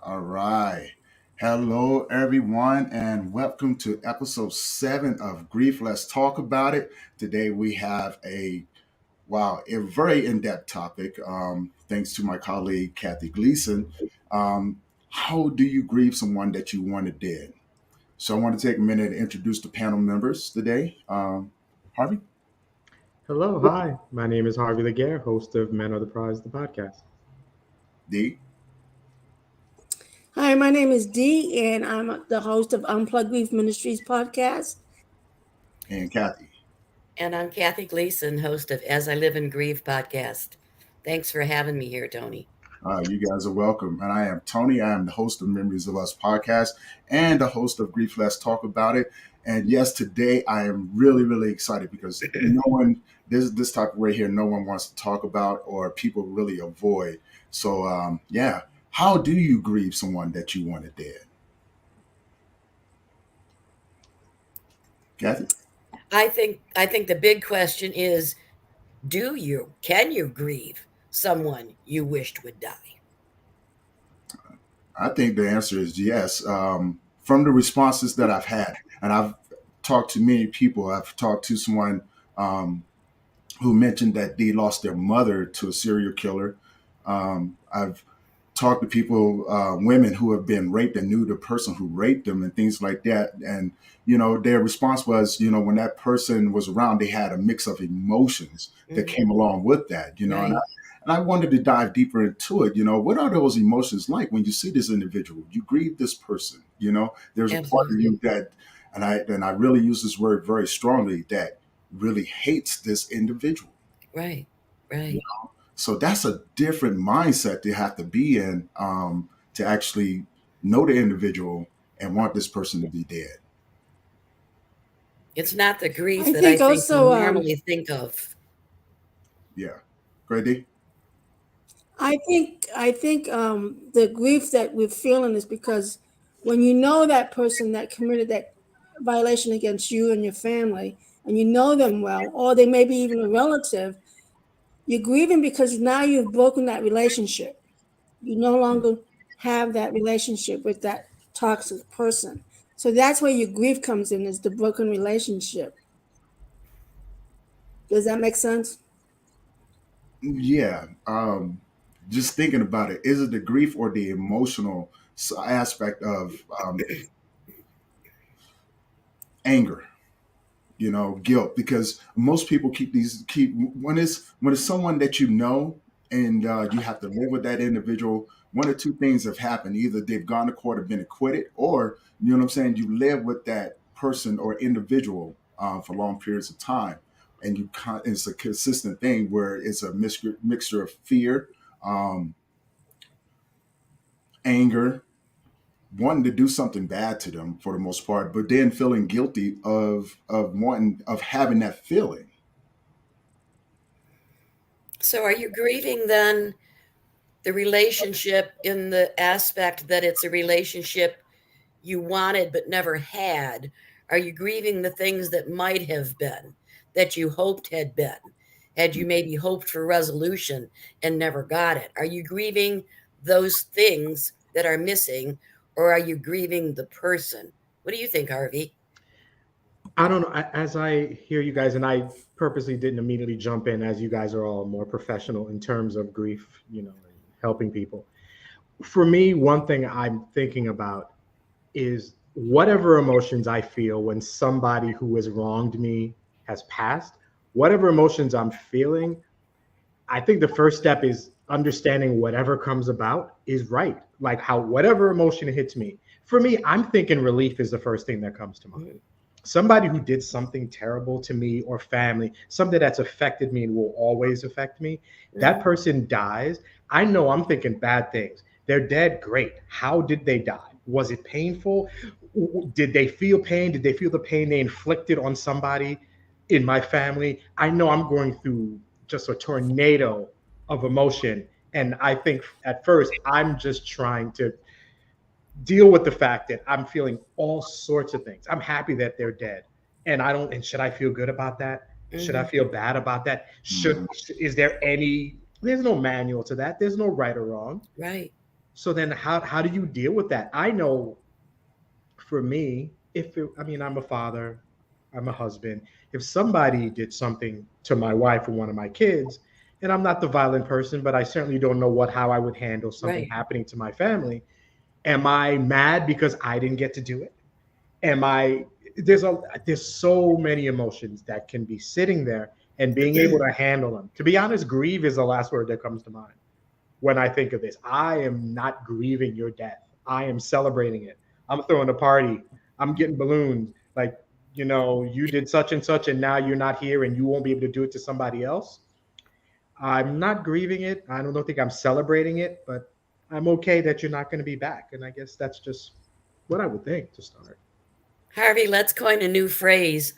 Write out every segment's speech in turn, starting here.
All right. Hello, everyone, and welcome to episode 7 of Grief. Let's talk about it. Today we have a very in-depth topic. Thanks to my colleague Kathy Gleason. How do you grieve someone that you wanted dead? So I want to take a minute to introduce the panel members today. Harvey, Hello, hi. My name is Harvey Laguerre, host of Men Are the Prize, the podcast. D, Hi, my name is Dee, and I'm the host of Unplugged Grief Ministries podcast. and Kathy. And I'm Kathy Gleason, host of As I Live and Grieve podcast. Thanks for having me here, Tony. You guys are welcome. And I am Tony. I am the host of Memories of Us podcast and the host of Grief Let's Talk About It. And yes, today I am really, really excited because no one, this topic right here, no one wants to talk about or people really avoid. So, yeah, how do you grieve someone that you wanted dead? Kathy? I think the big question is, can you grieve someone you wished would die? I think the answer is yes. From the responses that I've had, and I've talked to many people, I've talked to someone who mentioned that they lost their mother to a serial killer. I've talked to people, women who have been raped and knew the person who raped them and things like that. And, their response was, when that person was around, they had a mix of emotions that came along with that, Right. and I wanted to dive deeper into it. What are those emotions like when you see this individual? You grieve this person, there's a part of Absolutely. you that, and I really use this word very strongly, that really hates this individual. Right. Right. So that's a different mindset you have to be in to actually know the individual and want this person to be dead. It's not the grief I that I think think we also, normally think of. Yeah. Grady? I think the grief that we're feeling is because when you know that person that committed that violation against you and your family, and you know them well, or they may be even a relative, you're grieving because now you've broken that relationship. You no longer have that relationship with that toxic person. So that's where your grief comes in, is the broken relationship. Does that make sense? Yeah. Just thinking about it, is it the grief or the emotional aspect of anger? Guilt, because most people keep when it's someone that and you have to live with that individual. One or two things have happened: either they've gone to court or been acquitted, or you know what I'm saying, you live with that person or individual for long periods of time, and it's a consistent thing where it's a mixture of fear, um, anger, wanting to do something bad to them for the most part, but then feeling guilty of having that feeling. So are you grieving then the relationship in the aspect that it's a relationship you wanted but never had? Are you grieving the things that might have been, that you hoped had been? Had you maybe hoped for resolution and never got it? Are you grieving those things that are missing, or are you grieving the person? What do you think, Harvey? I don't know. As I hear you guys, and I purposely didn't immediately jump in, as you guys are all more professional in terms of grief, and helping people. For me, one thing I'm thinking about is whatever emotions I feel when somebody who has wronged me has passed, whatever emotions I'm feeling, I think the first step is understanding whatever comes about is right. Like how whatever emotion hits me. For me, I'm thinking relief is the first thing that comes to mind. Mhm. Somebody who did something terrible to me or family, something that's affected me and will always affect me, that Mhm. person dies. I know I'm thinking bad things. They're dead, great. How did they die? Was it painful? Did they feel pain? Did they feel the pain they inflicted on somebody in my family? I know I'm going through just a tornado of emotion. And I think at first I'm just trying to deal with the fact that I'm feeling all sorts of things. I'm happy that they're dead. And should I feel good about that? Should I Mhm. feel bad about that? Mhm. Is there there's no manual to that. There's no right or wrong. Right. So then how do you deal with that? I know for me, I mean, I'm a father, I'm a husband. If somebody did something to my wife or one of my kids, and I'm not the violent person, but I certainly don't know how I would handle something Right. happening to my family. Am I mad because I didn't get to do it? Am I there's so many emotions that can be sitting there, and being able to handle them. To be honest, grieve is the last word that comes to mind when I think of this. I am not grieving your death. I am celebrating it. I'm throwing a party. I'm getting balloons. Like, you did such and such, and now you're not here, and you won't be able to do it to somebody else. I'm not grieving it. I don't think I'm celebrating it, but I'm okay that you're not going to be back. And I guess that's just what I would think to start. Harvey, let's coin a new phrase.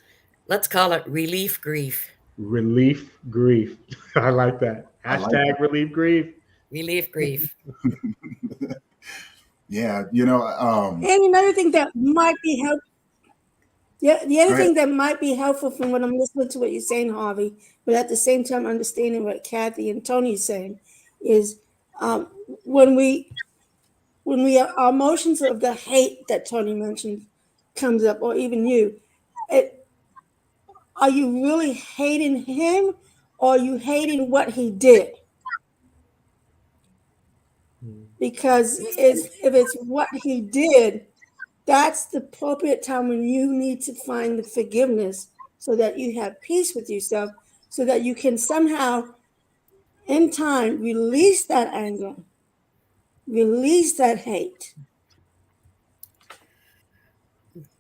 Let's call it relief grief. Relief grief. I like that. I like Hashtag relief grief. Relief grief. Yeah, And another thing that might be helpful. Yeah, the go other ahead. thing that might be helpful from what I'm listening to what you're saying, Harvey, but at the same time understanding what Kathy and Tony is saying, is um, when our emotions of the hate that Tony mentioned comes up, or even you, it, are you really hating him, or are you hating what he did? Because if it's what he did, that's the appropriate time when you need to find the forgiveness so that you have peace with yourself, so that you can somehow in time release that anger, release that hate.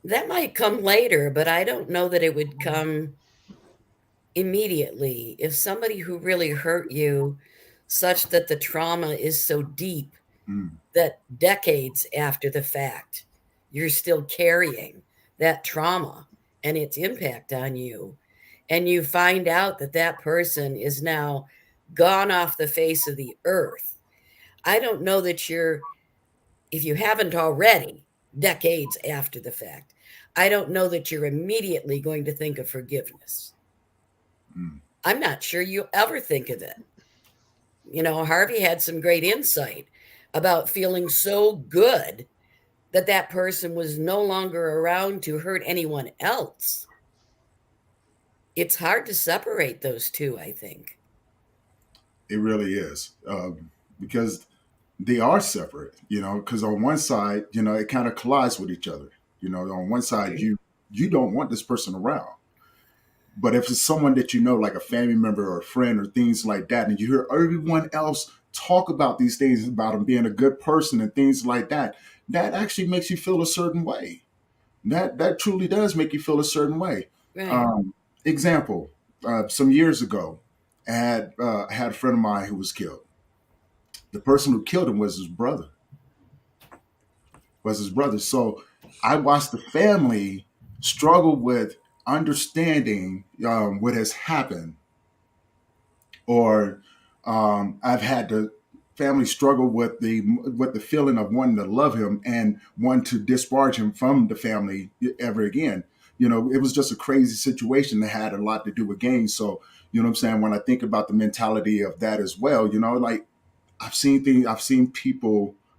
That might come later, but I don't know that it would come immediately. If somebody who really hurt you, such that the trauma is so deep Mm, that decades after the fact, you're still carrying that trauma and its impact on you, and you find out that that person is now gone off the face of the earth, I don't know that if you haven't already, decades after the fact, I don't know that you're immediately going to think of forgiveness. mm. I'm not sure you'll ever think of it. Harvey had some great insight about feeling so good that that person was no longer around to hurt anyone else. It's hard to separate those two, I think. It really is, because they are separate. Because on one side, it kind of collides with each other. On one side, you don't want this person around. But if it's someone that like a family member or a friend or things like that, and you hear everyone else talk about these things about him being a good person and things like that, that actually makes you feel a certain way. That truly does make you feel a certain way. Right. Example: some years ago, I had a friend of mine who was killed. The person who killed him was his brother. So I watched the family struggle with understanding what has happened, or I've had the family struggle with the feeling of wanting to love him and want to disparage him from the family ever again. It was just a crazy situation that had a lot to do with gangs. So, what I'm saying, when I think about the mentality of that as well, like I've seen things,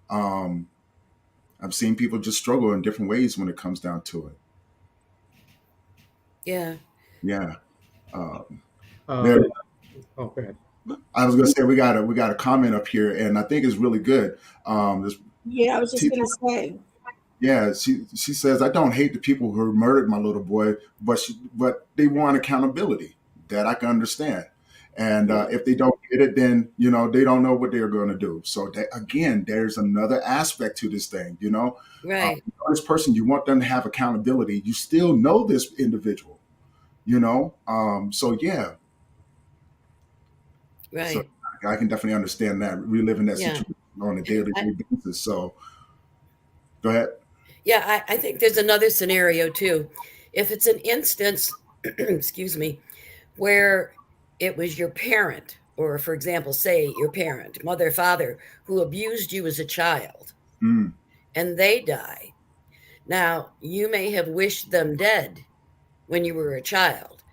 um, I've seen people just struggle in different ways when it comes down to it. Yeah. Yeah. Um, there, Um, oh, go ahead. I was gonna say we got a comment up here, and I think it's really good. This, Yeah, I was just gonna say. yeah, she says, I don't hate the people who murdered my little boy, but they want accountability. That I can understand. And Yeah. if they don't get it, then they don't know what they're going to do. So again, there's another aspect to this thing. Right. This person, you want them to have accountability. You still know this individual. So yeah, so Right. I can definitely understand that, reliving that Yeah. situation on a daily I, basis. So go ahead. yeah, I think there's another scenario too. If it's an instance, excuse me, where it was your parent, or for example, say your parent, mother, father, who abused you as a child, Mm, and they die. Now, you may have wished them dead when you were a child,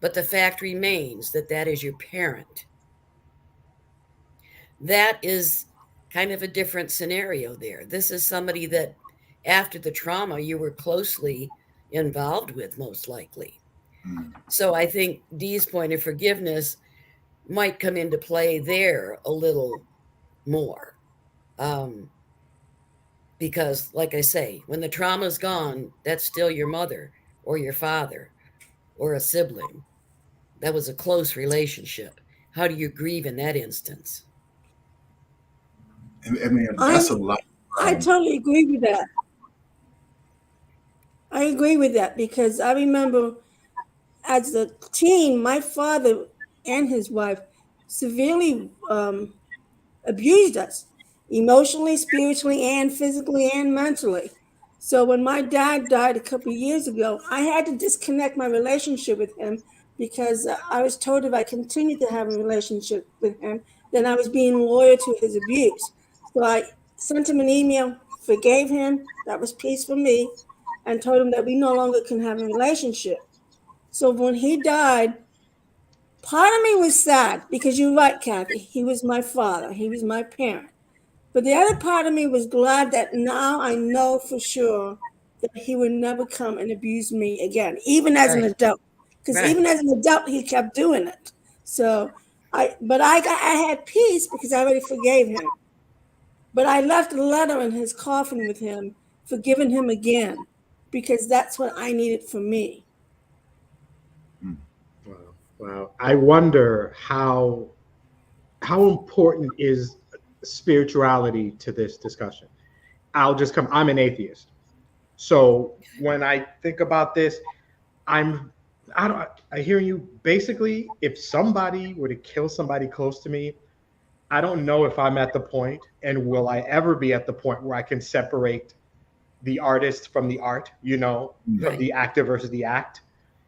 but the fact remains that that is your parent. That is kind of a different scenario there. This is somebody that after the trauma you were closely involved with, most likely. Mm. So I think Dee's point of forgiveness might come into play there a little more. Because, like I say, when the trauma's gone, that's still your mother or your father or a sibling. That was a close relationship. How do you grieve in that instance? I mean, I that's a lot. I Um, totally agree with that. I agree with that because I remember as a teen, my father and his wife severely abused us emotionally, spiritually, and physically and mentally. So when my dad died a couple of years ago, I had to disconnect my relationship with him because I was told if I continued to have a relationship with him, then I was being loyal to his abuse. So I sent him an email, forgave him, that was peace for me, and told him that we no longer can have a relationship. So when he died, part of me was sad because you're right, Kathy. He was my father, he was my parent. But the other part of me was glad that now I know for sure that he would never come and abuse me again, even as an Right, adult. Because right. even as an adult, he kept doing it. So I had peace because I already forgave him. But I left a letter in his coffin with him, forgiving him again, because that's what I needed for me. mm. Wow. Wow. I wonder how important is spirituality to this discussion. I'm an atheist. So when I think about this, I'm I don't I hear you basically if somebody were to kill somebody close to me, I don't know if I'm at the point and will I ever be at the point where I can separate the artist from the art, from Right. the actor versus the act.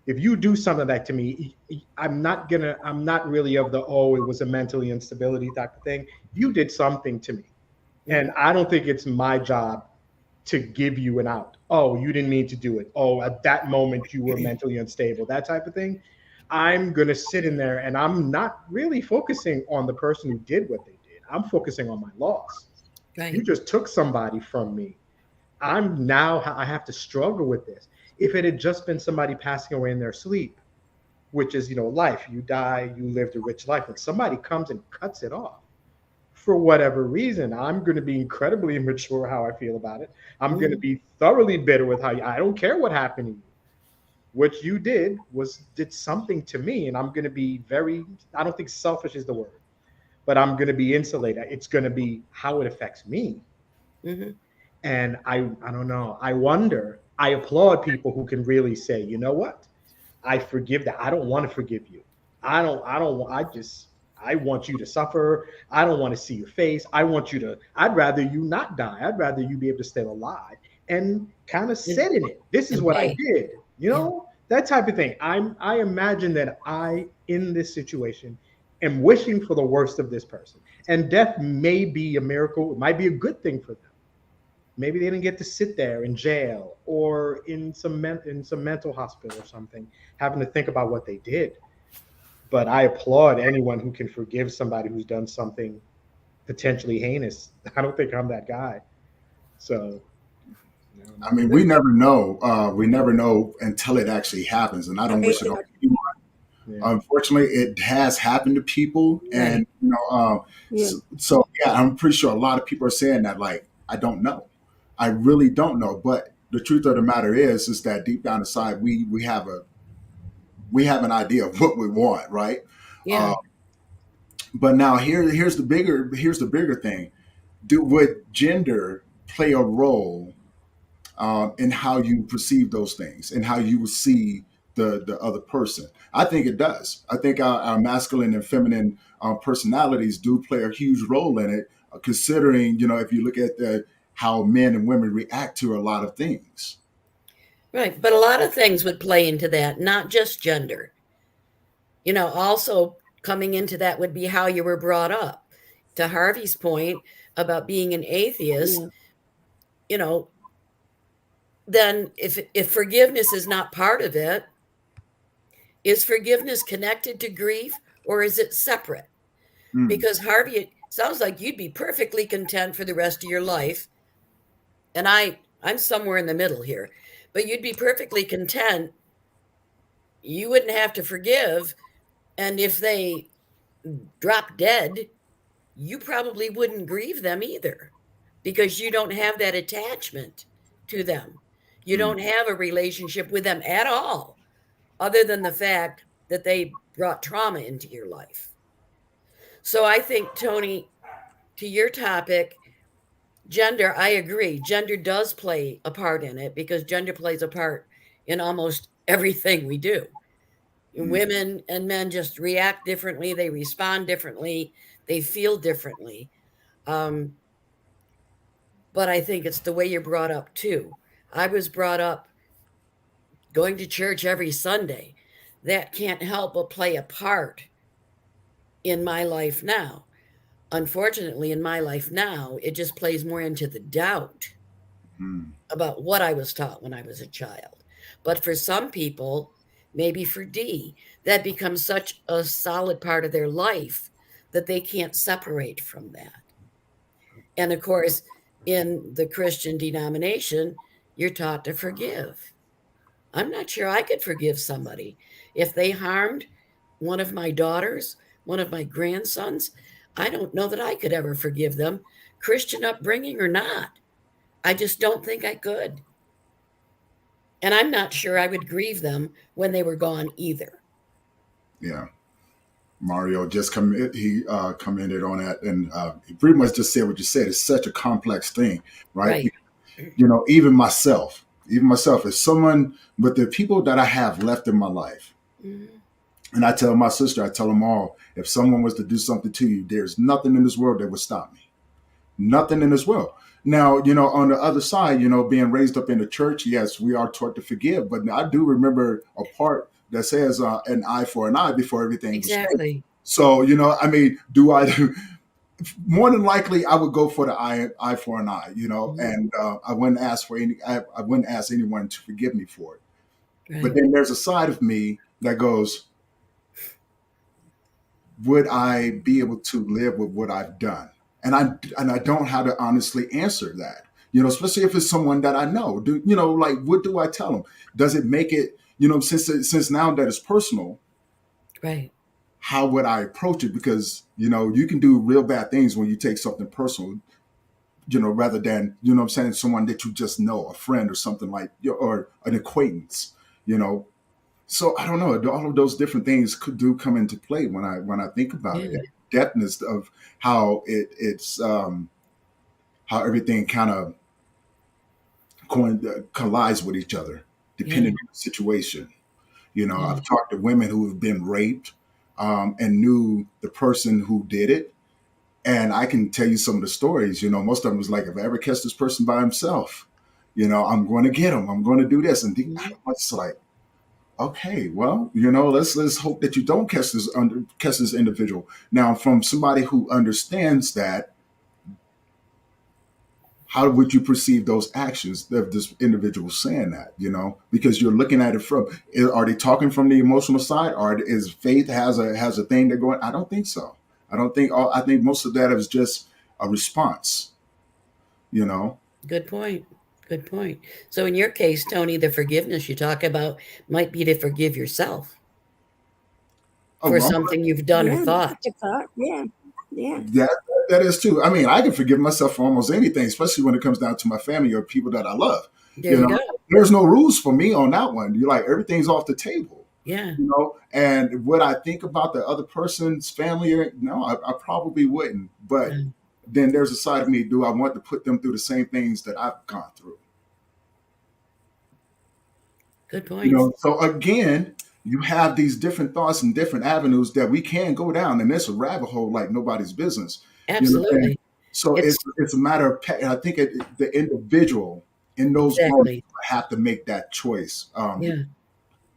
If you do something like to me, I'm not really of the, oh, it was a mentally instability type of thing. You did something to me. And Mhm. I don't think it's my job to give you an out. Oh, you didn't mean to do it. Oh, at that moment you were mentally unstable, that type of thing. I'm going to sit in there and I'm not really focusing on the person who did what they did. I'm focusing on my loss. You Right. just took somebody from me. I have to struggle with this. If it had just been somebody passing away in their sleep, which is, life, you die, you lived a rich life, and somebody comes and cuts it off for whatever reason, I'm going to be incredibly immature how I feel about it. I'm going to Mhm. be thoroughly bitter with I don't care what happened to you. What you did something to me, and I'm going to be very, I don't think selfish is the word, but I'm going to be insulated. It's going to be how it affects me. Mhm. And I don't know. I wonder, I applaud people who can really say, you know what? I forgive that. I don't want to forgive you. I don't, I want you to suffer. I don't want to see your face. I'd rather you not die. I'd rather you be able to stay alive and kind of And, sit in it. This is and what I pay. did, Yeah. that type of thing. I imagine that in this situation, am wishing for the worst of this person. And death may be a miracle. It might be a good thing for them. Maybe they didn't get to sit there in jail or in some mental hospital or something, having to think about what they did. But I applaud anyone who can forgive somebody who's done something potentially heinous. I don't think I'm that guy. So I don't I know. mean, we never know. We never know until it actually happens, and I don't Right. wish it on anyone. Yeah. Unfortunately, it has happened to people, Right. and Yeah. so yeah, I'm pretty sure a lot of people are saying that. Like, I don't know, I really don't know. But the truth of the matter is that deep down inside, we have an idea of what we want, right? Yeah. Uh, but now here's the bigger thing. Would gender play a role in how you perceive those things and how you see the other person? I think it does. I think our masculine and feminine personalities do play a huge role in it, considering, if you look at how men and women react to a lot of things. Right. But a lot of things would play into that, not just gender. Also coming into that would be how you were brought up. To Harvey's point about being an atheist, Yeah. you know, then if forgiveness is not part of it, is forgiveness connected to grief or is it separate? Mm, Because Harvey sounds like you'd be perfectly content for the rest of your life. And I'm somewhere in the middle here, but you'd be perfectly content. You wouldn't have to forgive. And if they drop dead, you probably wouldn't grieve them either because you don't have that attachment to them. You Mm, don't have a relationship with them at all, other than the fact that they brought trauma into your life. So I think, Tony, to your topic, gender, I agree. Gender does play a part in it because gender plays a part in almost everything we do. mm, Women and men just react differently, they respond differently, they feel differently. Um, but I think it's the way you're brought up too. I was brought up going to church every Sunday. That can't help but play a part in my life now. Unfortunately, in my life now, it just plays more into the doubt mm. about what I was taught when I was a child. But for some people, maybe for D, that becomes such a solid part of their life that they can't separate from that. And of course, in the Christian denomination, you're taught to forgive. I'm not sure I could forgive somebody if they harmed one of my daughters, one of my grandsons. I don't know that I could ever forgive them, Christian upbringing or not. I just don't think I could. And I'm not sure I would grieve them when they were gone either. Yeah. Mario just commented on that, and he pretty much just said what you said. It's such a complex thing, right? Right. Even myself, as someone, but the people that I have left in my life, Mhm. and I tell my sister, I tell them all, if someone was to do something to you, there's nothing in this world that would stop me. Nothing in this world. Now, on the other side, being raised up in the church, yes, we are taught to forgive, but I do remember a part that says an eye for an eye before everything was paid. Exactly. So, I mean, do I? More than likely, I would go for the eye for an eye, Mhm. and I wouldn't ask for I wouldn't ask anyone to forgive me for it. But Right. then there's a side of me that goes, would I be able to live with what I've done? And I don't have to honestly answer that. Especially if it's someone that I know. Like, what do I tell them? Does it make it? Since now that it's personal, Right. how would I approach it? Because you can do real bad things when you take something personal. Rather than I'm saying, someone that you just know, a friend or something like, or an acquaintance. You know, So I don't know. All of those different things do come into play when I think about it. Yeah. Depthness of how how everything kind of collides with each other, Yeah. depending on the situation. Yeah. I've talked to women who have been raped, and knew the person who did it, and I can tell you some of the stories. Most of them was like, if I ever catch this person by himself, I'm going to get him. I'm going to do this, and Mhm. I was like, okay, well, let's hope that you don't catch this individual. Now, from somebody who understands that, how would you perceive those actions of this individual saying that? Because you're looking at it from, are they talking from the emotional side, or is faith has a thing they're going? I don't think so. I think most of that is just a response. You know. Good point. Good point. So in your case, Tony, the forgiveness you talk about might be to forgive yourself Oh, for well, something you've done or Yeah, that's a thought. good thought. Yeah, yeah. that is too. I mean, I can forgive myself for almost anything, especially when it comes down to my family or people that I love. There You you know, go. there's no rules for me on that one. You're like, everything's off the table. Yeah. And what I think about the other person's family, no, I probably wouldn't. But Yeah. then there's a side of me: do I want to put them through the same things that I've gone through? Good point. So again, you have these different thoughts and different avenues that we can go down, and it's a rabbit hole like nobody's business. And Absolutely. so It's it's a matter of I think the individual in those moments exactly. have to make that choice, Yeah.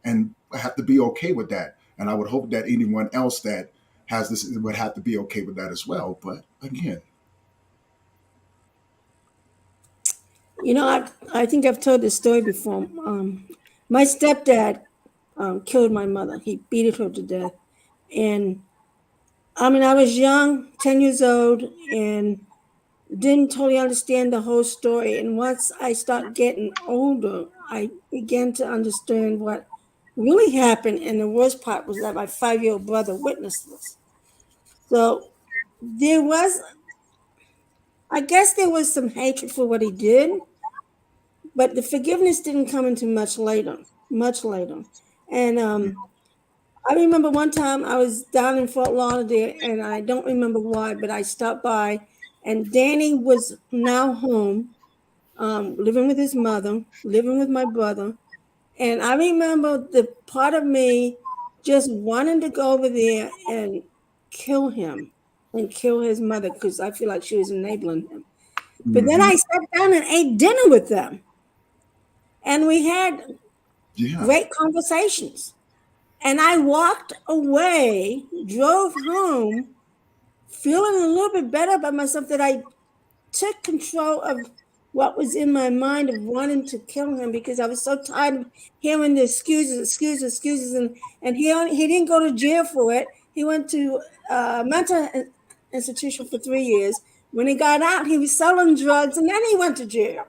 and have to be okay with that. And I would hope that anyone else that has this would have to be okay with that as well. But again, I think I've told this story before. My stepdad killed my mother. He beat her to death, and I mean, I was young, 10 years old, and didn't totally understand the whole story. And once I start getting older, I began to understand what really happened. And the worst part was that my 5-year-old brother witnessed this. So there was, I guess there was some hatred for what he did, but the forgiveness didn't come until much later, much later. And I remember one time I was down in Fort Lauderdale, and I don't remember why, but I stopped by, and Danny was now home, living with his mother, living with my brother. And I remember the part of me just wanting to go over there and kill him and kill his mother because I feel like she was enabling him. But then Hmm. I sat down and ate dinner with them, and we had Yeah. great conversations. And I walked away, drove home, feeling a little bit better about myself that I took control of what was in my mind of wanting to kill him because I was so tired of hearing the excuses. And he didn't go to jail for it. He went to mental institution for 3 years. When he got out, he was selling drugs, and then he went to jail.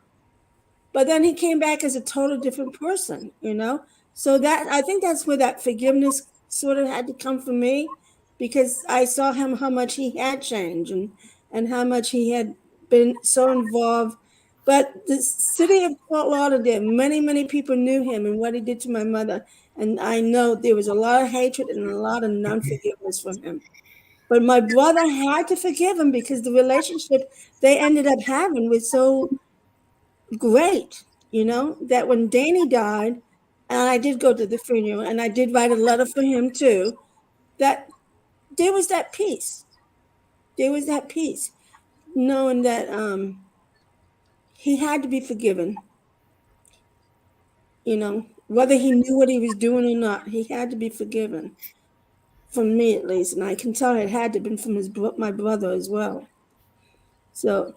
But then he came back as a total different person, you know? So that I think that's where that forgiveness sort of had to come from me because I saw him how much he had changed and how much he had been so involved. But the city of Fort Lauderdale, many people knew him and what he did to my mother. And I know there was a lot of hatred and a lot of non-forgiveness from him. But my brother had to forgive him because the relationship they ended up having was so great, that when Danny died, and I did go to the funeral and I did write a letter for him too, that there was that peace. There was that peace, knowing that he had to be forgiven, whether he knew what he was doing or not, he had to be forgiven. From me at least, and I can tell it had to have been from my brother as well. So,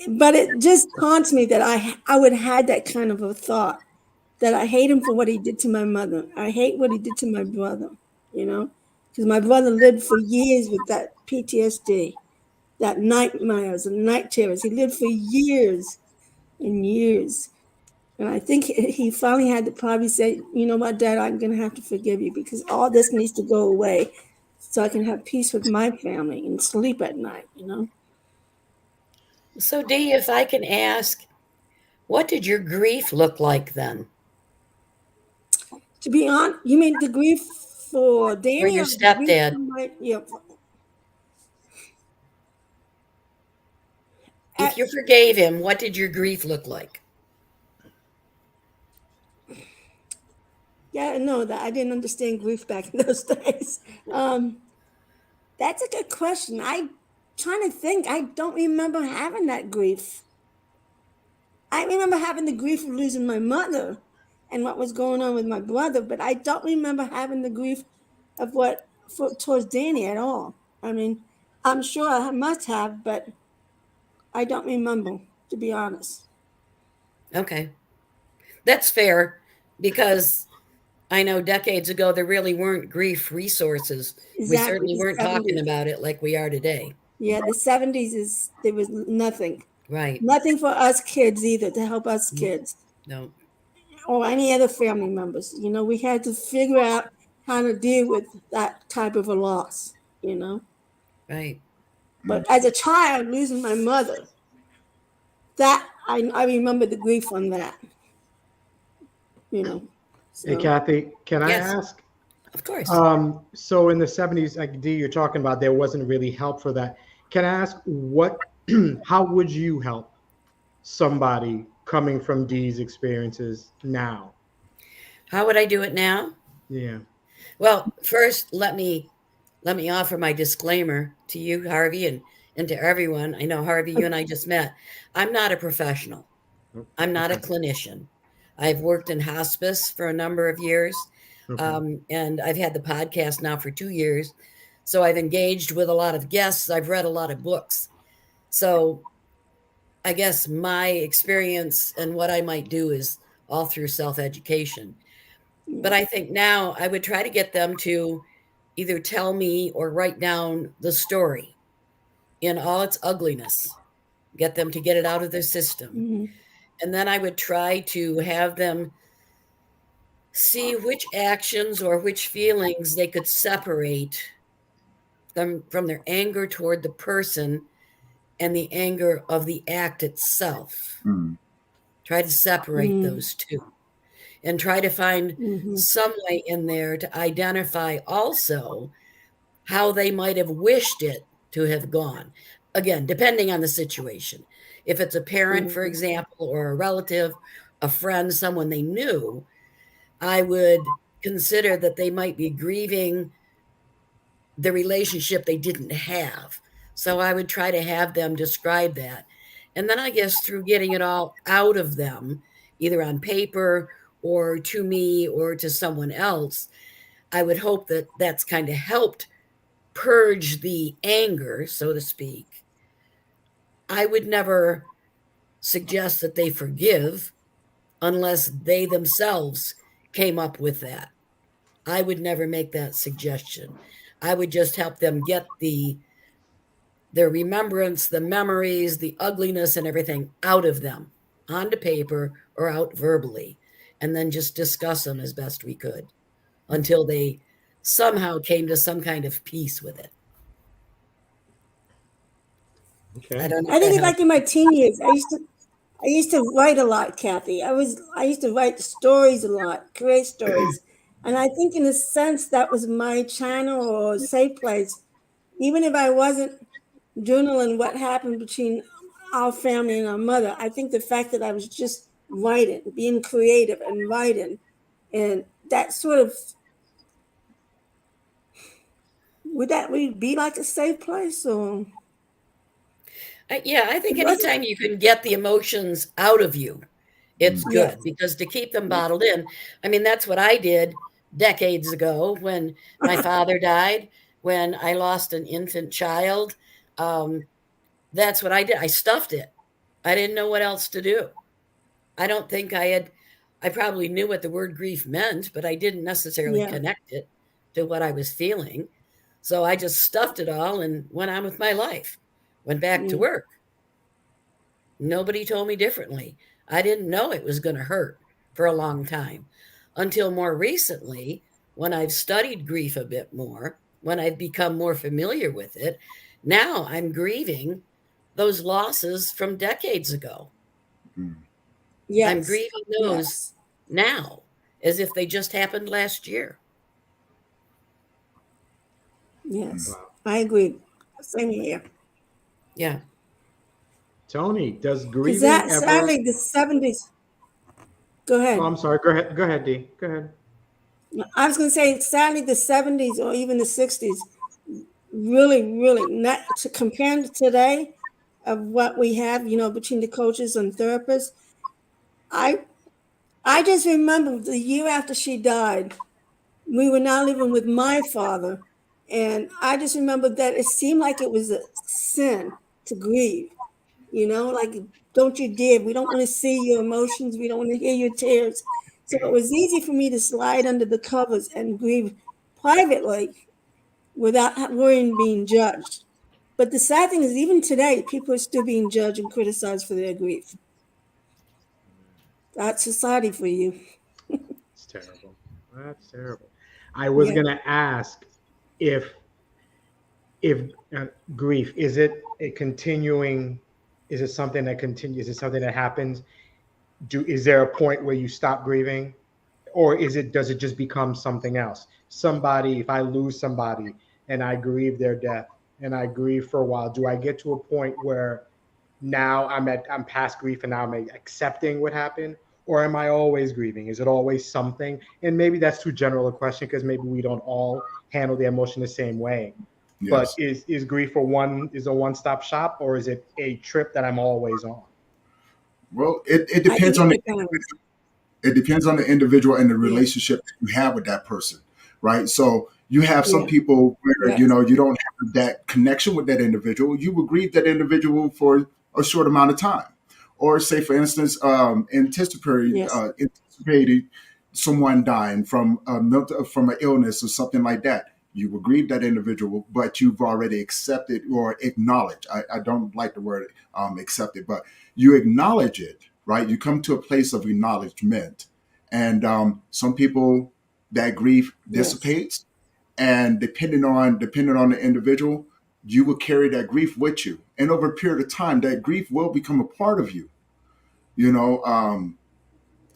but it just taunts me that I would have had that kind of a thought that I hate him for what he did to my mother. I hate what he did to my brother, because my brother lived for years with that PTSD, that nightmares and night terrors. He lived for years and years. And I think he finally had to probably say, you know what, Dad, I'm going to have to forgive you because all this needs to go away so I can have peace with my family and sleep at night. So, Dee, if I can ask, what did your grief look like then? To be honest, you mean the grief for For Danny your or the grief stepdad? for yeah. If At, you forgave him, what did your grief look like? Yeah, no, that I didn't understand grief back in those days. Um, that's a good question. I trying to think. I don't remember having that grief. I remember having the grief of losing my mother and what was going on with my brother, but I don't remember having the grief of towards Danny at all. I mean, I'm sure I must have, but I don't remember, to be honest. Okay, that's fair because I know decades ago there really weren't grief resources. We Exactly, certainly the weren't talking 70s. about it like we are today. Yeah, the 70s is there was nothing. Right. Nothing for us kids either to help us kids No, or any other family members. We had to figure out how to deal with that type of a loss. right. But as a child, losing my mother, that I remember the grief on that, you know. Hey, So Kathy, can I Yes, ask? of course. So in the 70s, like D, you're talking about, there wasn't really help for that. Can I ask how would you help somebody coming from D's experiences now? How would I do it now? Yeah. Well, first let me offer my disclaimer to you, Harvey, and to everyone. I know Harvey, you and I just met. I'm not a professional. I'm not a Okay. clinician. I've worked in hospice for a number of years, Okay. and I've had the podcast now for 2 years. So I've engaged with a lot of guests. I've read a lot of books. So I guess my experience and what I might do is all through self education. But yeah, I think now I would try to get them to either tell me or write down the story in all its ugliness, get them to get it out of their system. Mhm. And then I would try to have them see which actions or which feelings they could separate them from their anger toward the person and the anger of the act itself. Mm. Try to separate those two and try to find Mhm. some way in there to identify also how they might have wished it to have gone. Again, depending on the situation. If it's a parent, for Mhm. example, or a relative, a friend, someone they knew, I would consider that they might be grieving the relationship they didn't have. So I would try to have them describe that. And then I guess through getting it all out of them, either on paper or to me or to someone else, I would hope that that's kind of helped purge the anger, so to speak. I would never suggest that they forgive unless they themselves came up with that. I would never make that suggestion. I would just help them get their remembrance, the memories, the ugliness and everything out of them onto paper or out verbally, and then just discuss them as best we could until they somehow came to some kind of peace with it. I Okay. don't know I if that think helps. back in my teen years, I used to write a lot, Kathy. I used to write stories a lot, create stories. And I think in a sense that was my channel or safe place. Even if I wasn't journaling what happened between our family and our mother, I think the fact that I was just writing, being creative and writing, and that sort of would be like a safe place or Yeah, I it think wasn't. anytime you can get the emotions out of you, it's Mm. Yes. good because to keep them Yes. bottled in, I mean, that's what I did decades ago when my father died, when I lost an infant child. Um, that's what I did. I stuffed it. I didn't know what else to do. I don't think I probably knew what the word grief meant, but I didn't necessarily Yeah. connect it to what I was feeling. So I just stuffed it all and went on with my life, went back to Yeah. work. Nobody told me differently. I didn't know it was going to hurt for a long time until more recently, when I've studied grief a bit more, when I've become more familiar with it. Now I'm grieving those losses from decades ago. Mm. I'm Yes. grieving those Yes. now as if they just happened last year. Yes. Wow. I agree. Same here. Yeah. Tony, does Because grieving that ever? sadly the 70s. Go Oh, ahead. I'm sorry. Go ahead. Go ahead, D. Go ahead. I was going to say sadly the 70s or even the 60s really not to compare to today of what we have, between the coaches and therapists. I I just remember the year after she died, we were now living with my father, and I just remember that it seemed like it was a sin to grieve. Like don't you dare. We don't want to see your emotions. We don't want to hear your tears. So it was easy for me to slide under the covers and grieve privately without worrying being judged. But the sad thing is, even today, people are still being judged and criticized for their grief. That's society for you. It's terrible. That's terrible. I was Yeah. gonna ask if if grief is it a continuing? Is it something that continues? Is it something that happens? Is there a point where you stop grieving, or does it just become something else? Somebody, if I lose somebody and I grieve their death and I grieve for a while, do I get to a point where now I'm past grief and now I'm accepting what happened, or am I always grieving? Is it always something? And maybe that's too general a question because maybe we don't all handle the emotion the same way. But Yes. is grief is a one stop shop, or is it a trip that I'm always on? Well, it I think depends it on the depends. it depends on the individual and the Yeah. relationship that you have with that person, right? So you have some Yeah. people where Yes. you don't have that connection with that individual. You will grieve that individual for a short amount of time, or say, for instance, Yes. anticipating someone dying from from an illness or something like that. You will grieve that individual, but you've already accepted or acknowledged. I don't like the word accepted, but you acknowledge it, right? You come to a place of acknowledgement. And some people, that grief Yes. dissipates, and depending on the individual, you will carry that grief with you, and over a period of time that grief will become a part of you. You know,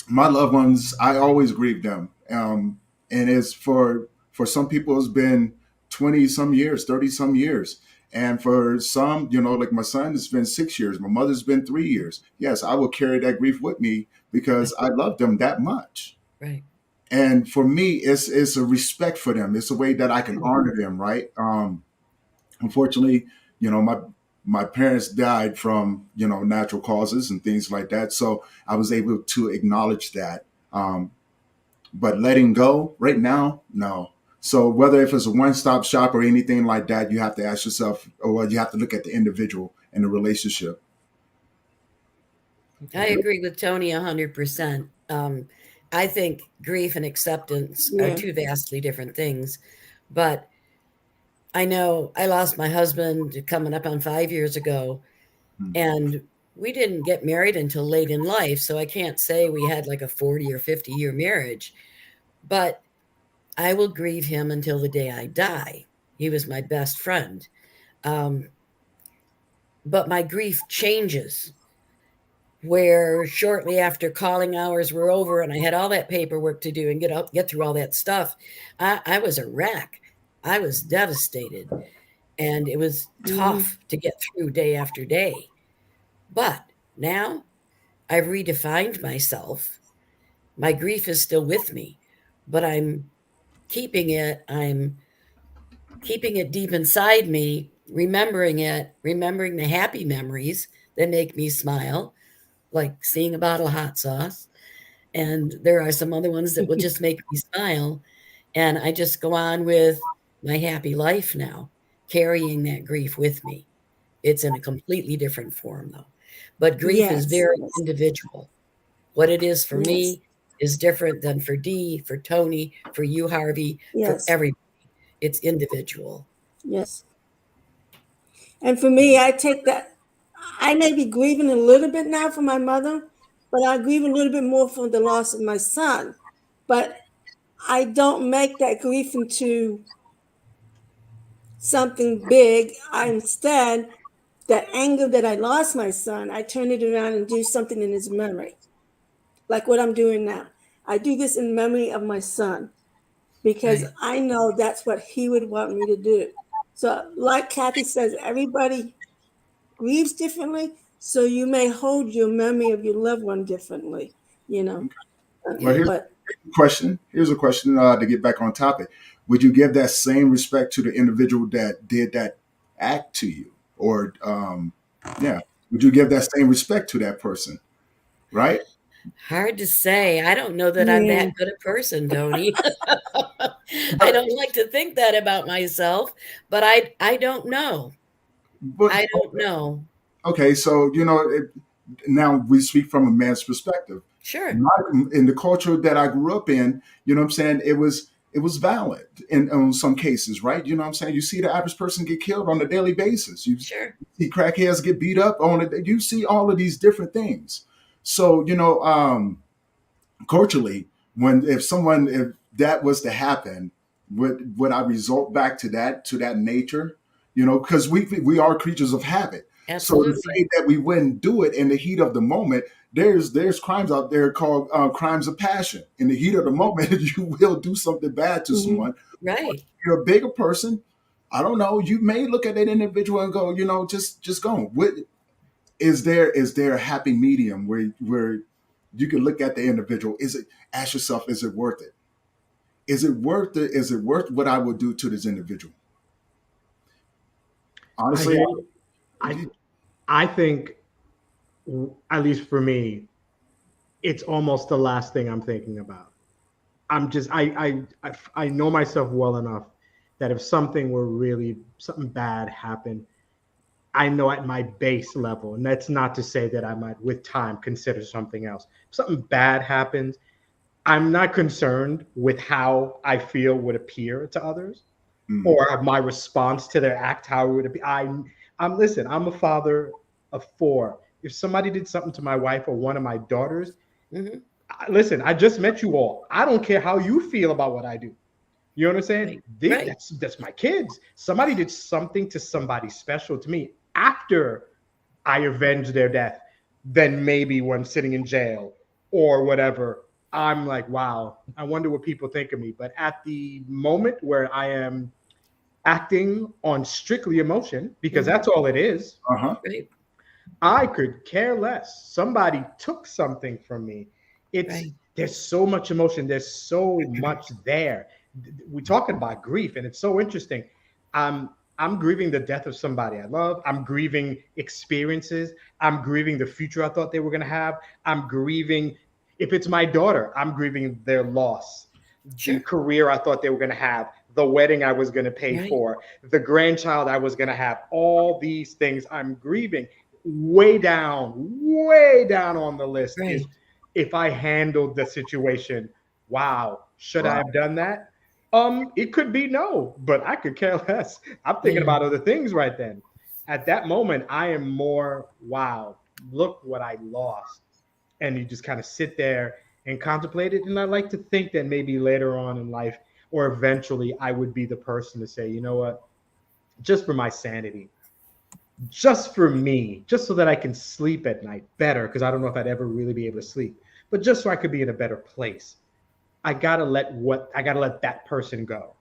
my loved ones, I always grieve them, and it's for some people it's been 20 some years, 30 some years, and for some, like my son, it's been 6 years, my mother's been 3 years. Yes, I will carry that grief with me because I love them that much. Right. And for me, it's a respect for them. It's a way that I can honor them, right? Unfortunately, my parents died from natural causes and things like that. So I was able to acknowledge that. But letting go right now, no. So whether if it's a one-stop shop or anything like that, you have to ask yourself, or you have to look at the individual and the relationship. I agree with Tony 100%. I think grief and acceptance are Yeah. two vastly different things. But I know I lost my husband coming up on 5 years ago, Hmm. and we didn't get married until late in life. So I can't say we had like a 40 or 50-year marriage, but I will grieve him until the day I die. He was my best friend. Um, but my grief changes where shortly after calling hours were over and I had all that paperwork to do and get through all that stuff, I was a wreck. I was devastated, and it was Hmm. tough to get through day after day. But now I've redefined myself. My grief is still with me, but I'm keeping it. I'm keeping it deep inside me, remembering it, remembering the happy memories that make me smile, like seeing a bottle of hot sauce. And there are some other ones that will just make me smile. And I just go on with my happy life now, carrying that grief with me. It's in a completely different form, though. But grief is Yes. very Yes. individual. What it is for Yes. me is different than for Dee, for Tony, for you, Harvey, for Yes. everybody. It's individual. Yes. And for me, I take that. I may be grieving a little bit now for my mother, but I grieve a little bit more for the loss of my son. But I don't make that grief into something big. I instead, that anger that I lost my son, I turn it around and do something in his memory, like what I'm doing now. I do this in memory of my son because Right. I know that's what he would want me to do. So, like Kathy says, everybody grieves differently. So you may hold your memory of your loved one differently, you know. Well, here's But a question. Here's a question to get back on topic. Would you give that same respect to the individual that did that act to you, or yeah, would you give that same respect to that person? Right? Hard to say. I don't know that I'm yeah, that good a person, Tony. I But don't like to think that about myself, but I don't know. but I don't know. okay, so now we speak from a man's perspective. Sure. My, in the culture that I grew up in, what I'm saying, it was valid in some cases, right? You know what I'm saying? You see the average person get killed on a daily basis. You Sure. see crackheads get beat up on it. You see all of these different things. So, culturally, if that was to happen, would I resort back to that nature? Because we are creatures of habit. So to Absolutely. say that we wouldn't do it in the heat of the moment, there's crimes out there called crimes of passion. In the heat of the moment, you will do something bad to hmm someone. But Right. if you're a bigger person, I don't know. You may look at that individual and go, just go. What is there a happy medium where you can look at the individual? Ask yourself, is it worth it? Is it worth it? Is it worth what I would do to this individual? I Honestly, hear you. I I think, at least for me, it's almost the last thing I'm thinking about. I'm just I know myself well enough that if something bad happened, I know at my base level, and that's not to say that I might with time consider something else. If something bad happens, I'm not concerned with how I feel would appear to others. Mm. or my response to their act, how it would be. I'm listen, I'm a father of four. If somebody did something to my wife or one of my daughters, Mm-hmm. listen, I just met you all. I don't care how you feel about what I do. You understand? Right. Right. That's my kids. Somebody did something to somebody special to me after I avenged their death. Then maybe when sitting in jail or whatever, I'm like, wow, I wonder what people think of me. But at the moment where I am acting on strictly emotion, because Mm-hmm. that's all it is, Uh-huh. Right. I could care less. Somebody took something from me. It's Right. There's so much emotion. There's so much there. We're talking about grief, and it's so interesting. I'm grieving the death of somebody I love. I'm grieving experiences. I'm grieving the future I thought they were going to have. I'm grieving, if it's my daughter, I'm grieving their loss, the Sure. career I thought they were going to have, the wedding I was going to pay Right. for, the grandchild I was going to have. All these things I'm grieving. Way down on the list is Right. if I handled the situation. Wow, should I Right. have done that? It could be no, but I could care less. I'm thinking Yeah. about other things right then. At that moment, I am more, wow, look what I lost. And you just kind of sit there and contemplate it. And I like to think that maybe later on in life or eventually I would be the person to say, you know what, just for my sanity, just for me, just so that I can sleep at night better, because I don't know if I'd ever really be able to sleep, but just so I could be in a better place. I gotta let that person go,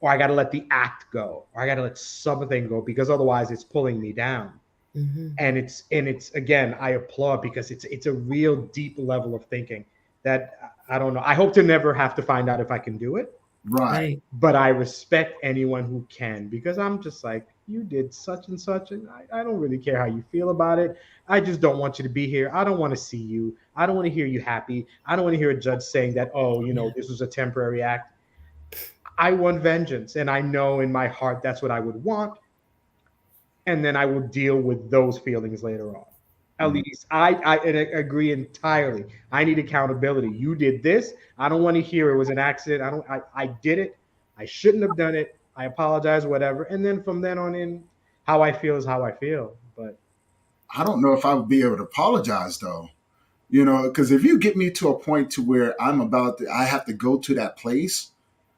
or I gotta let the act go, or I gotta let something go, because otherwise it's pulling me down. Mm-hmm. And it's again, I applaud, because it's a real deep level of thinking that I don't know. I hope to never have to find out if I can do it, Right. Right. but I respect anyone who can, because I'm just like, you did such and such, and I don't really care how you feel about it. I just don't want you to be here. I don't want to see you. I don't want to hear you happy. I don't want to hear a judge saying that, oh, Yeah. this was a temporary act. I want vengeance, and I know in my heart that's what I would want, and then I will deal with those feelings later on. At Mm. least I agree entirely. I need accountability. You did this. I don't want to hear it was an accident. I did it. I shouldn't have done it. I apologize, whatever. And then from then on in, how I feel is how I feel. But I don't know if I would be able to apologize though. Because if you get me to a point to where I have to go to that place.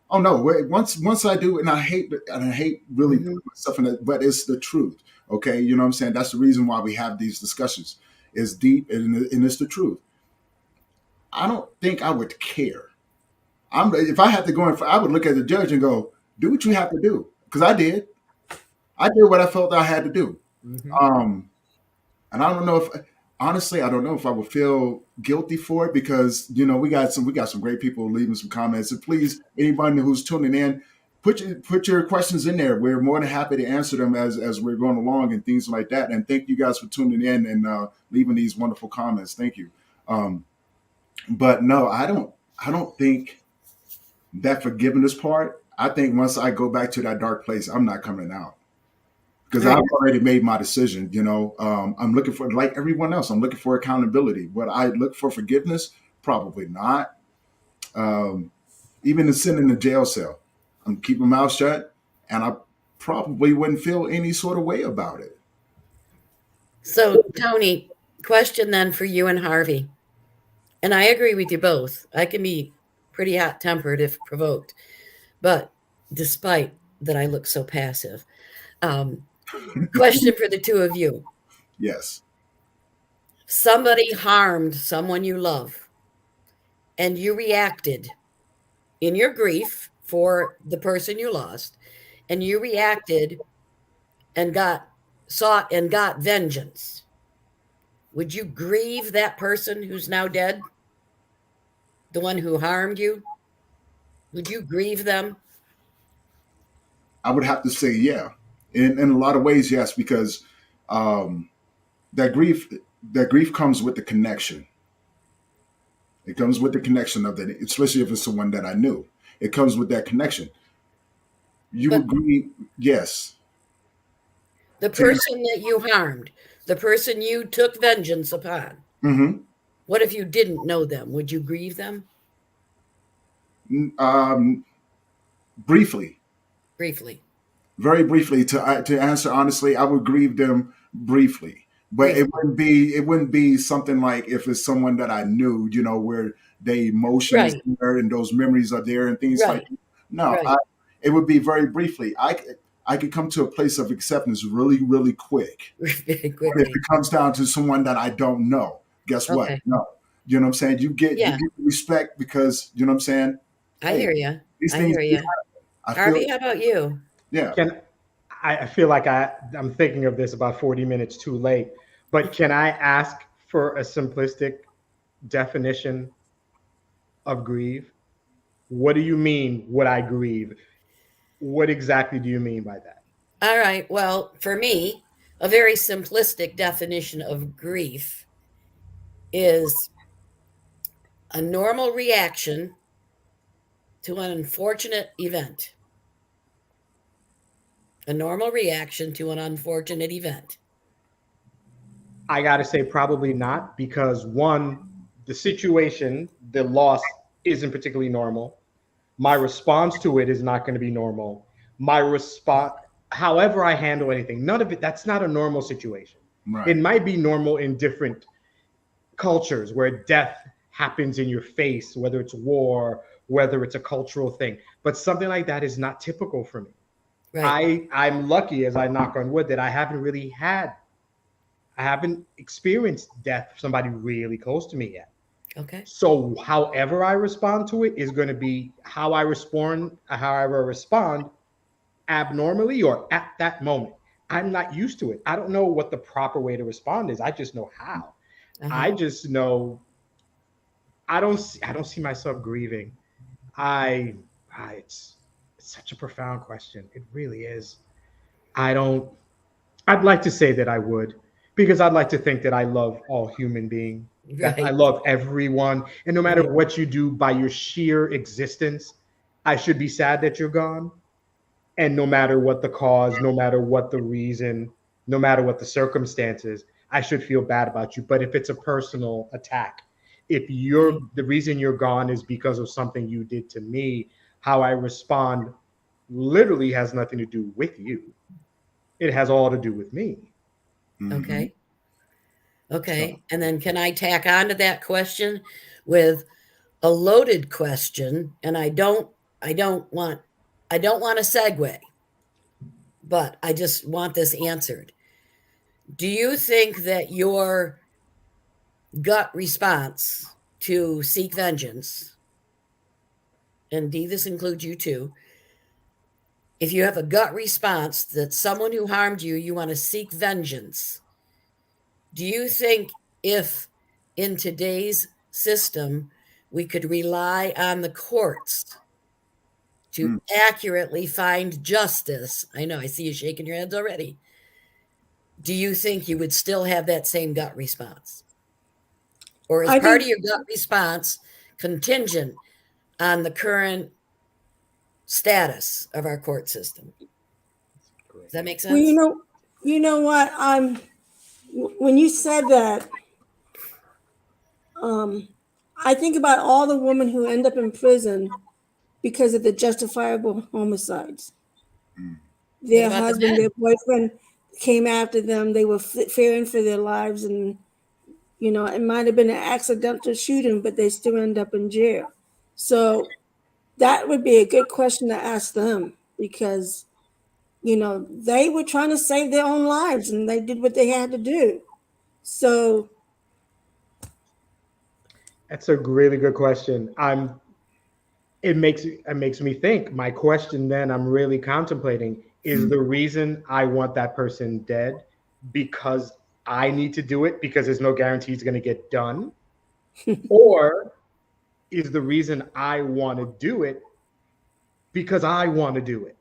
Oh no! Wait, once I do, and I hate really Mm-hmm. putting myself in it, but it's the truth. Okay, you know what I'm saying? That's the reason why we have these discussions. It's deep and it's the truth. I don't think I would care. If I had to go in, I would look at the judge and go, "Do what you have to do," because I did. I did what I felt I had to do. mm-hmm. Um, And I don't know if honestly, I don't know if I would feel guilty for it, because we got some great people leaving some comments. And please, anybody who's tuning in, put your questions in there. We're more than happy to answer them as we're going along and things like that. And thank you guys for tuning in and leaving these wonderful comments. Thank you. Um, but no, I don't think that forgiveness part. I think once I go back to that dark place, I'm not coming out, because Right. I've already made my decision. I'm looking for, like everyone else, I'm looking for accountability. Would I look for forgiveness? Probably not. Um, Even in sitting in the jail cell, I'm keeping my mouth shut, and I probably wouldn't feel any sort of way about it. So, Tony, question then for you and Harvey. And I agree with you both. I can be pretty hot tempered if provoked, but despite that, I look so passive. Um, question for the two of you. Yes, Somebody harmed someone you love, and you reacted in your grief for the person you lost, and you reacted and sought and got vengeance. Would you grieve that person who's now dead, the one who harmed you? Would you grieve them? I would have to say yeah. In a lot of ways, yes, because um, that grief that grief comes with the connection. It comes with the connection of that, especially if it's someone that I knew. It comes with that connection. You But agree? Yes. the person that you harmed, the person you took vengeance upon, Mm-hmm. what if you didn't know them? Would you grieve them? Briefly, Briefly. Very briefly, to answer honestly, I would grieve them briefly, but Briefly. it wouldn't be something like if it's someone that I knew, where the emotion is Right. there and those memories are there and things like Right. that. No, Right. it would be very briefly. I could come to a place of acceptance really, really quick. Very But if quickly. it comes down to someone that I don't know, guess what? Okay. No. You know what I'm saying? You get Yeah. respect because, you know what I'm saying? I Hey, hear you. these I things hear do you. happen. I feel, Harvey, how about you? yeah. I feel like I'm thinking of this about 40 minutes too late, but can I ask for a simplistic definition of grieve? What do you mean, would I grieve? What exactly do you mean by that? All right. Well, for me, a very simplistic definition of grief is a normal reaction to an unfortunate event. A normal reaction to an unfortunate event. I got to say, probably not, because one, the situation, the loss isn't particularly normal. My response to it is not going to be normal. My response, however I handle anything, none of it, that's not a normal situation. Right. It might be normal in different cultures where death happens in your face, whether it's war, whether it's a cultural thing. But something like that is not typical for me. Right. I'm lucky, as I knock on wood, that I haven't experienced death of somebody really close to me yet. Okay. So however I respond to it is going to be how I respond abnormally or at that moment. I'm not used to it. I don't know what the proper way to respond is. I just know how. I just know I don't see myself grieving. It's such a profound question. It really is. I don't I'd like to say that I would, because I'd like to think that I love all human beings, that I Right. love everyone. And no matter Right. what you do by your sheer existence, I should be sad that you're gone. And no matter what the cause, no matter what the reason, no matter what the circumstances, I should feel bad about you. But if it's a personal attack, if the reason you're gone is because of something you did to me, how I respond literally has nothing to do with you. It has all to do with me. Okay. Okay. So, And then can I tack on to that question with a loaded question? And I don't want a segue, but I just want this answered. Do you think that your gut response to seek vengeance, and Dee, this includes you too, if you have a gut response that someone who harmed you, you want to seek vengeance, do you think if in today's system we could rely on the courts to accurately find justice? I know, I see you shaking your heads already. Do you think you would still have that same gut response? Or is I part think of your gut response contingent on the current status of our court system? Does that make well, sense? you know what? When you said that, I think about all the women who end up in prison because of the justifiable homicides. What Their about the husband, men? their boyfriend came after them. They were fearing for their lives, and it might have been an accidental shooting, but they still end up in jail. So that would be a good question to ask them, because they were trying to save their own lives and they did what they had to do. So That's a really good question. It makes me think. My question then I'm really contemplating is the reason I want that person dead because I need to do it because there's no guarantee it's going to get done? Or is the reason I want to do it because I want to do it?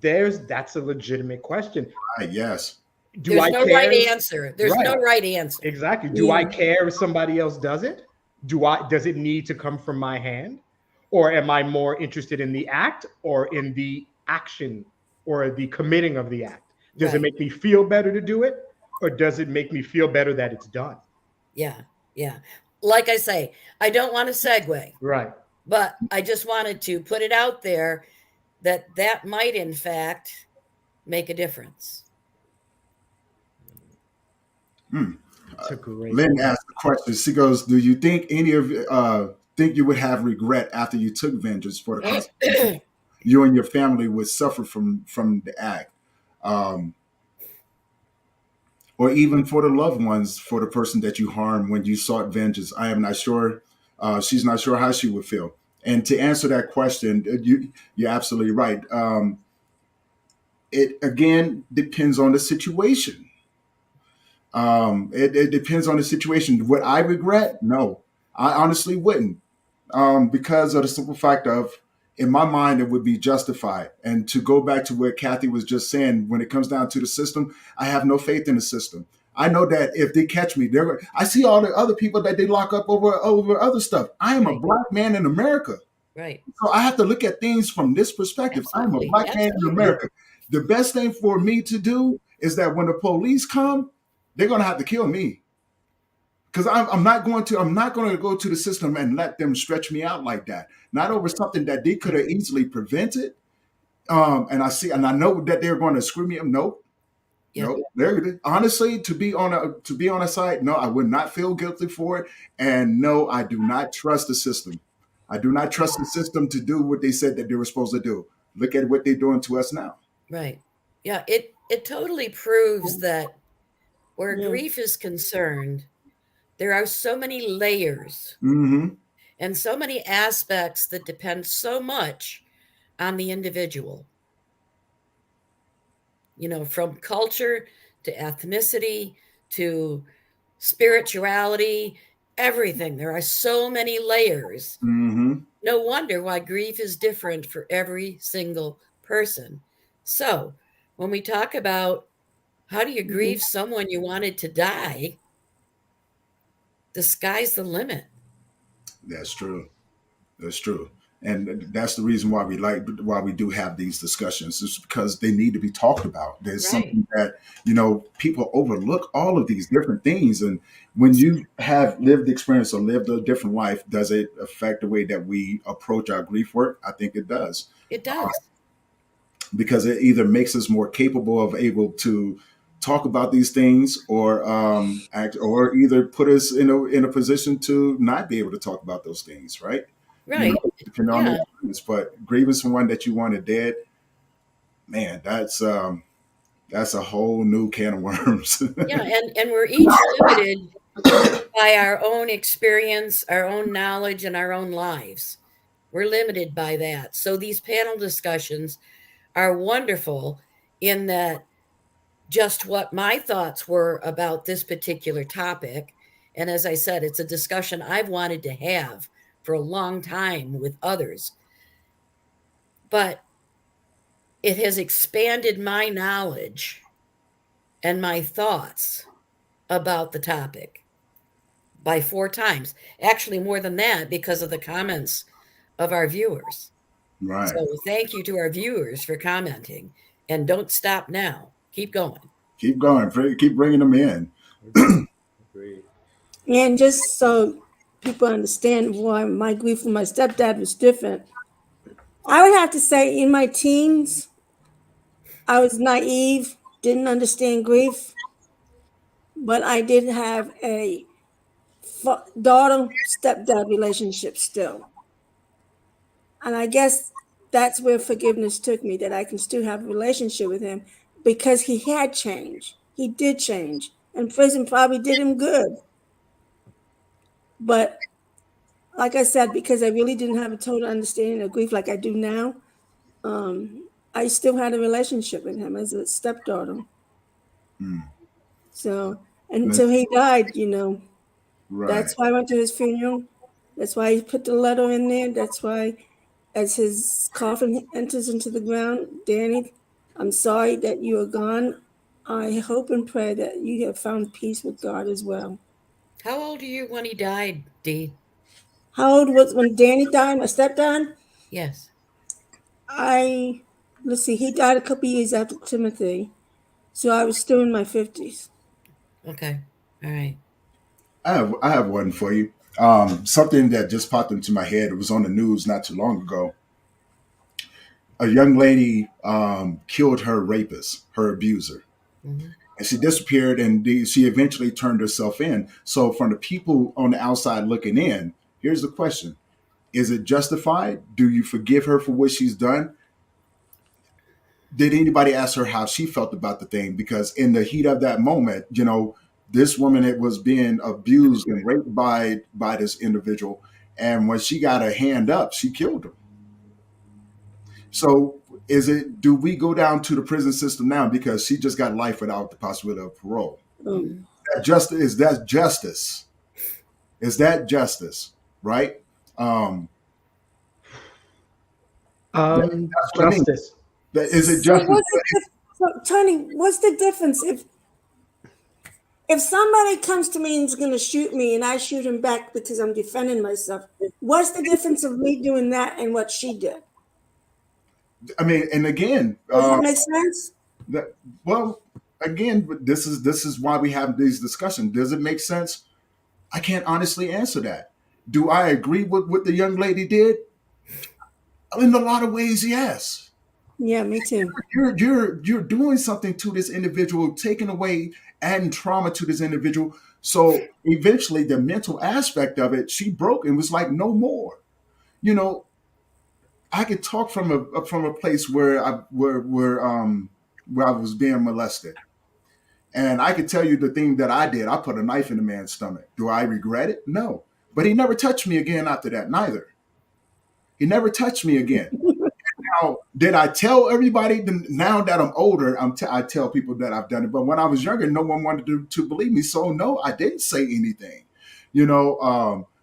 That's a legitimate question. yes. Do There's I no care? right answer. There's no Right. right answer. Exactly. Do I care if somebody else does it? Does it need to come from my hand? Or am I more interested in the act or in the action or the committing of the act? Does it Right. make me feel better to do it? Or does it make me feel better that it's done? Yeah. Yeah. Like I say, I don't want to segue, Right. but I just wanted to put it out there that might in fact make a difference. It's a great Lynn point. asked the question. She goes, "Do you think any of think you would have regret after you took vengeance for the consequences you and your family would suffer from the act, um, or even for the loved ones for the person that you harmed when you sought vengeance?" I am not sure. She's not sure how she would feel. And to answer that question, you're absolutely right. It again depends on the situation. It depends on the situation. Would I regret? No, I honestly wouldn't, because of the simple fact of, in my mind, it would be justified. And to go back to what Kathy was just saying, when it comes down to the system, I have no faith in the system. I know that if they catch me, they're. I see all the other people that they lock up over other stuff. I am a Right. black man in America, Right. so I have to look at things from this perspective. I am a Absolutely. black man in Absolutely. America. The best thing for me to do is that when the police come, they're going to have to kill me, because I'm not going to go to the system and let them stretch me out like that. Not over something that they could have easily prevented. And I know that they're going to screw me up. Nope. Yeah. No, they're honestly, to be on a side. No, I would not feel guilty for it, and no, I do not trust the system. I do not trust the system to do what they said that they were supposed to do. Look at what they're doing to us now. Right. Yeah. It totally proves that where Yeah. grief is concerned, there are so many layers Mm-hmm. and so many aspects that depend so much on the individual. From culture to ethnicity to spirituality, everything. There are so many layers. Mm-hmm. No wonder why grief is different for every single person. So, when we talk about how do you grieve someone you wanted to die, the sky's the limit. That's true. That's true. And that's the reason why we do have these discussions, is because they need to be talked about. There's Right. something that, people overlook all of these different things. And when you have lived experience or lived a different life, does it affect the way that we approach our grief work? I think it does, It does. because it either makes us more capable of able to talk about these things, or or either put us in a position to not be able to talk about those things, right? Right. Depending on the Yeah. experience. But grieving someone that you wanted dead, man, that's a whole new can of worms. Yeah. And we're each limited by our own experience, our own knowledge, and our own lives. We're limited by that. So these panel discussions are wonderful in that just what my thoughts were about this particular topic. And as I said, it's a discussion I've wanted to have for a long time with others. But it has expanded my knowledge and my thoughts about the topic by 4 times. Actually, more than that, because of the comments of our viewers. Right. So thank you to our viewers for commenting. And don't stop now. Keep going. Keep going. Keep bringing them in. Agreed. Agreed. And just so people understand why my grief for my stepdad was different, I would have to say in my teens, I was naive, didn't understand grief, but I did have a daughter stepdad relationship still. And I guess that's where forgiveness took me, that I can still have a relationship with him because he had changed. He did change. And prison probably did him good. But like I said, because I really didn't have a total understanding of grief like I do now, I still had a relationship with him as a stepdaughter. Mm. So until he died, Right. that's why I went to his funeral. That's why he put the letter in there. That's why, as his coffin enters into the ground, Danny, I'm sorry that you are gone. I hope and pray that you have found peace with God as well. How old are you when he died, Dee? How old was when Danny died, my stepdad? Yes. Let's see, he died a couple years after Timothy. So I was still in my 50s. Okay. All right. I have one for you. Something that just popped into my head. It was on the news not too long ago. a young lady killed her rapist, her abuser, Mm-hmm. and she disappeared, and she eventually turned herself in. So, from the people on the outside looking in, here's the question: is it justified? Do you forgive her for what she's done? Did anybody ask her how she felt about the thing? Because in the heat of that moment, this woman was being abused and raped by this individual, and when she got her hand up, she killed him. So, do we go down to the prison system now because she just got life without the possibility of parole? Mm. Is that justice? Is that justice? Right? Um, that's what I mean. Justice. Is it So justice? so, Tony, what's the difference if somebody comes to me and is going to shoot me and I shoot him back because I'm defending myself? What's the difference of me doing that and what she did? I mean, and again, Does that make sense? that, well, again, this is why we have these discussions. Does it make sense? I can't honestly answer that. Do I agree with what the young lady did? In a lot of ways, yes. Yeah, me too. You're doing something to this individual, taking away, adding trauma to this individual. So eventually, the mental aspect of it, she broke and was like, no more. You know, I could talk from a place where I was being molested, and I could tell you the thing that I did. I put a knife in the man's stomach. Do I regret it? No. But he never touched me again after that. Neither. He never touched me again. Now, did I tell everybody? Now that I'm older, I tell people that I've done it. But when I was younger, no one wanted to believe me. So no, I didn't say anything.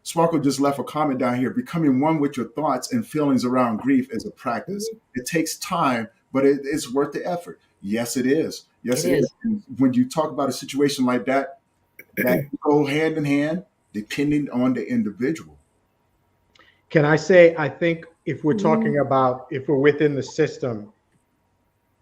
Sparkle just left a comment down here. Becoming one with your thoughts and feelings around grief is a practice. It takes time, but it's worth the effort. Yes, it is. Yes, It it is. is. And when you talk about a situation like that, that go hand in hand, depending on the individual. Can I say, I think if we're Mhm. talking about, if we're within the system,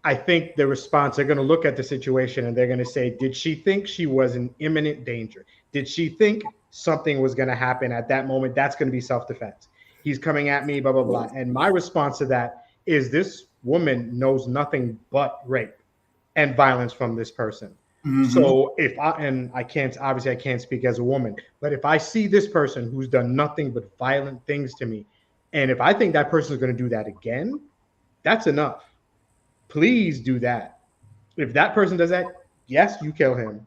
I think the response, they're going to look at the situation and they're going to say, did she think she was in imminent danger? Did she think something was going to happen at that moment? That's going to be self-defense. He's coming at me, blah, blah, blah. And my response to that is this woman knows nothing but rape and violence from this person. Mhm. So I can't, obviously I can't speak as a woman, but if I see this person who's done nothing but violent things to me, and if I think that person is going to do that again, that's enough. Please do that. If that person does that, yes, you kill him.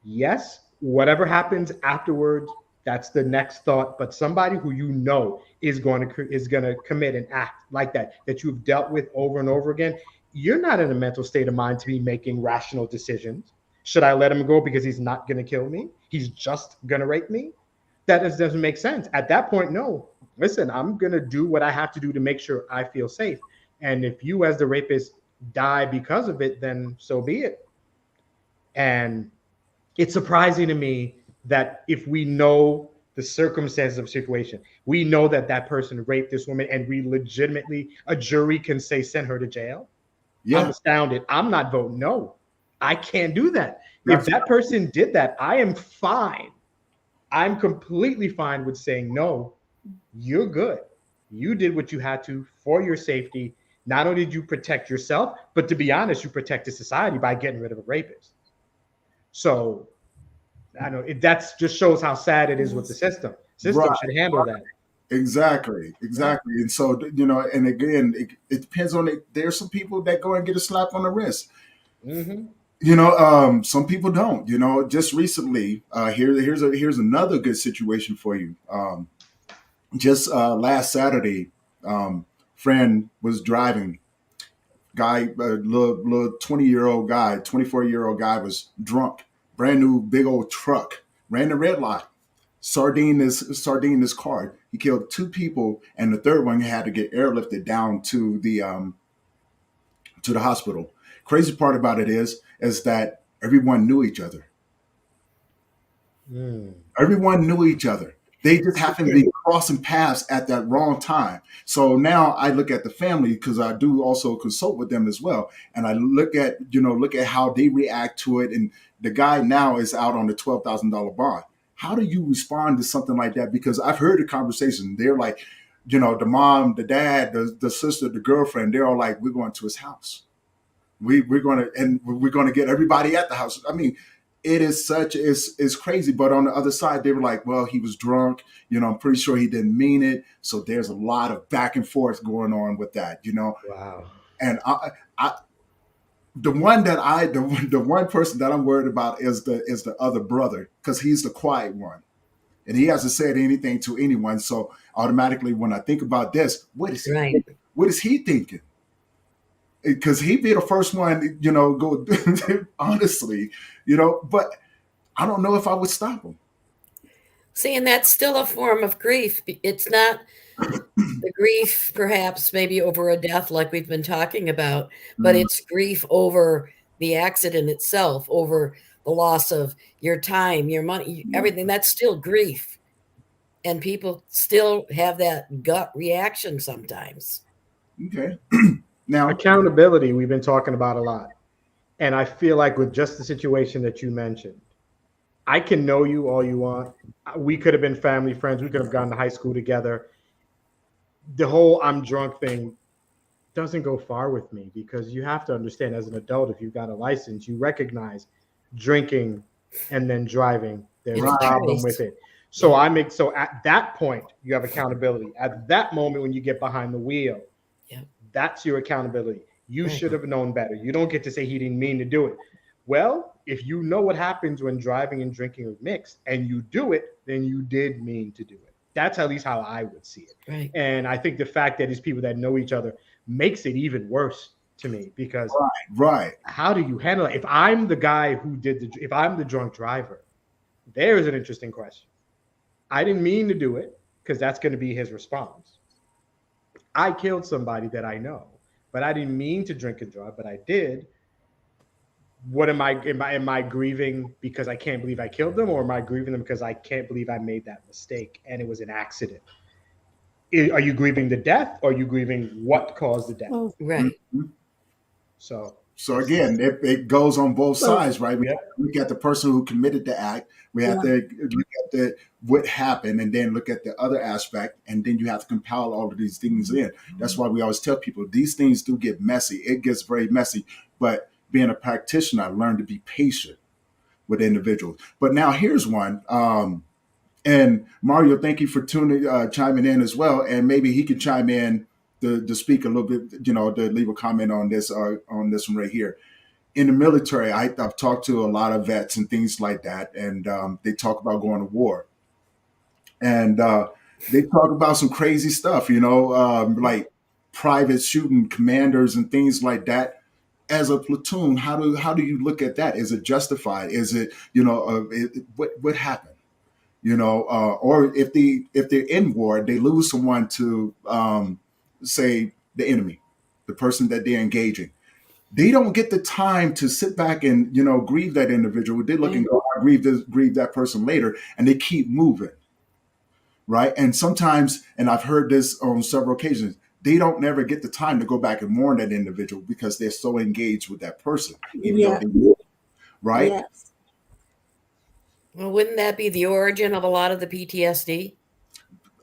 Yes, whatever happens afterwards, that's the next thought. But somebody who you know is going to commit an act like that you've dealt with over and over again, you're not in a mental state of mind to be making rational decisions. Should I let him go because he's not going to kill me? He's just going to rape me? That doesn't make sense. At that point, no. Listen, I'm going to do what I have to do to make sure I feel safe. And if you, as the rapist, die because of it, then so be it. And it's surprising to me that if we know the circumstances of the situation, we know that that person raped this woman, and we legitimately, a jury can say, send her to jail. I'm Yeah. astounded. I'm not voting no. I can't do that. If That's that person did that, I am fine. I'm completely fine with saying, no, you're good. You did what you had to for your safety. Not only did you protect yourself, but to be honest, you protected society by getting rid of a rapist. So I know that just shows how sad it is with the system. System right. should handle that. Exactly. And so, and again, it depends on it. There's some people that go and get a slap on the wrist. Mm-hmm. Some people don't. Just recently, here's another good situation for you. Just last Saturday, friend was driving. Guy, little 20-year-old guy, 24-year-old guy was drunk. Brand new big old truck. Ran the red light. Sardine this car. He killed two people, and the third one had to get airlifted down to the hospital. Crazy part about it is that everyone knew each other. Everyone knew each other. They just happened to be crossing paths at that wrong time. So now I look at the family, because I do also consult with them as well, and I look at how they react to it. And the guy now is out on the $12,000 bond. How do you respond to something like that? Because I've heard the conversation. They're like, the mom, the dad, the sister, the girlfriend, they're all like, we're going to his house. We're going to get everybody at the house. I mean, it is it's crazy. But on the other side, they were like, well, he was drunk. I'm pretty sure he didn't mean it. So there's a lot of back and forth going on with that. Wow. And the one person that I'm worried about is the other brother, because he's the quiet one. And he hasn't said anything to anyone. So automatically, when I think about this, what is he thinking? Because he'd be the first one, go honestly, but I don't know if I would stop him. See, and that's still a form of grief. It's not the grief, perhaps, maybe over a death like we've been talking about, but it's grief over the accident itself, over the loss of your time, your money, everything. That's still grief. And people still have that gut reaction sometimes. Okay. Now, accountability, we've been talking about a lot. And I feel like with just the situation that you mentioned, I can know you all you want. We could have been family friends. We could have gone to high school together. The whole I'm drunk thing doesn't go far with me, because you have to understand, as an adult, if you've got a license, you recognize drinking and then driving, there's a problem with it. So so at that point, you have accountability. At that moment, when you get behind the wheel, that's your accountability. You should have known better. You don't get to say he didn't mean to do it. Well, if you know what happens when driving and drinking are mixed and you do it, then you did mean to do it. That's at least how I would see it. Right. And I think the fact that these people that know each other makes it even worse to me, because how do you handle it? If I'm the guy who if I'm the drunk driver, there's an interesting question. I didn't mean to do it, because that's going to be his response. I killed somebody that I know, but I didn't mean to drink and drive, but I did. What am I grieving because I can't believe I killed them, or am I grieving them because I can't believe I made that mistake and it was an accident? Are you grieving the death, or are you grieving what caused the death? Right. So again, it goes on both sides, right? We have to look at the person who committed the act. We have to look at what happened, and then look at the other aspect, and then you have to compile all of these things in. That's why we always tell people these things do get messy. It gets very messy, but being a practitioner, I learned to be patient with individuals. But now here's one. And Mario, thank you for chiming in as well. And maybe he can chime in to speak a little bit, to leave a comment on this one right here. In the military, I've talked to a lot of vets and things like that, and they talk about going to war. And they talk about some crazy stuff, like private shooting commanders and things like that. As a platoon, how do you look at that? Is it justified? Is it, what happened? Or if they're in war, they lose someone to say the enemy, the person that they're engaging. They don't get the time to sit back and grieve that individual. They look and go, I grieve that person later, and they keep moving, right? And sometimes, and I've heard this on several occasions, they don't never get the time to go back and mourn that individual because they're so engaged with that person, even though they, right? Yes. Well, wouldn't that be the origin of a lot of the PTSD?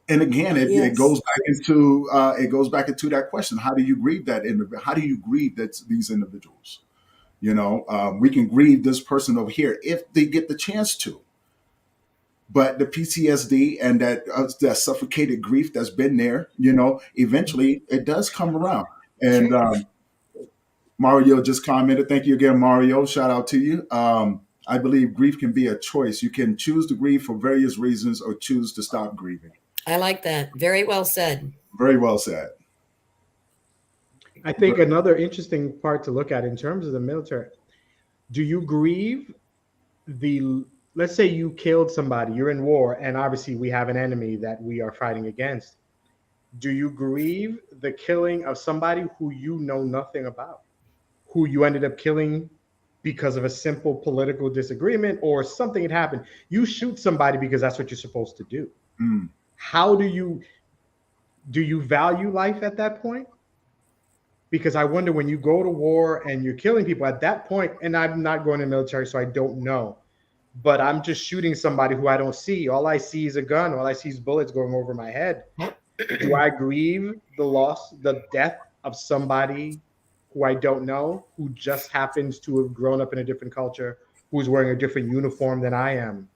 And again, it goes back into that question: how do you grieve that individual? How do you grieve these individuals? We can grieve this person over here if they get the chance to. But the PTSD and that suffocated grief that's been there, eventually it does come around. And Mario just commented. Thank you again, Mario. Shout out to you. I believe grief can be a choice. You can choose to grieve for various reasons or choose to stop grieving. I like that. Very well said. Very well said. I think another interesting part to look at in terms of the military, do you grieve let's say you killed somebody, you're in war, and obviously we have an enemy that we are fighting against. Do you grieve the killing of somebody who you know nothing about, who you ended up killing because of a simple political disagreement or something had happened? You shoot somebody because that's what you're supposed to do. How do you value life at that point? Because I wonder, when you go to war and you're killing people at that point, and I'm not going to the military, so I don't know, but I'm just shooting somebody who I don't see. All I see is a gun. All I see is bullets going over my head. Do I grieve the loss, the death of somebody who I don't know, who just happens to have grown up in a different culture, who's wearing a different uniform than I am?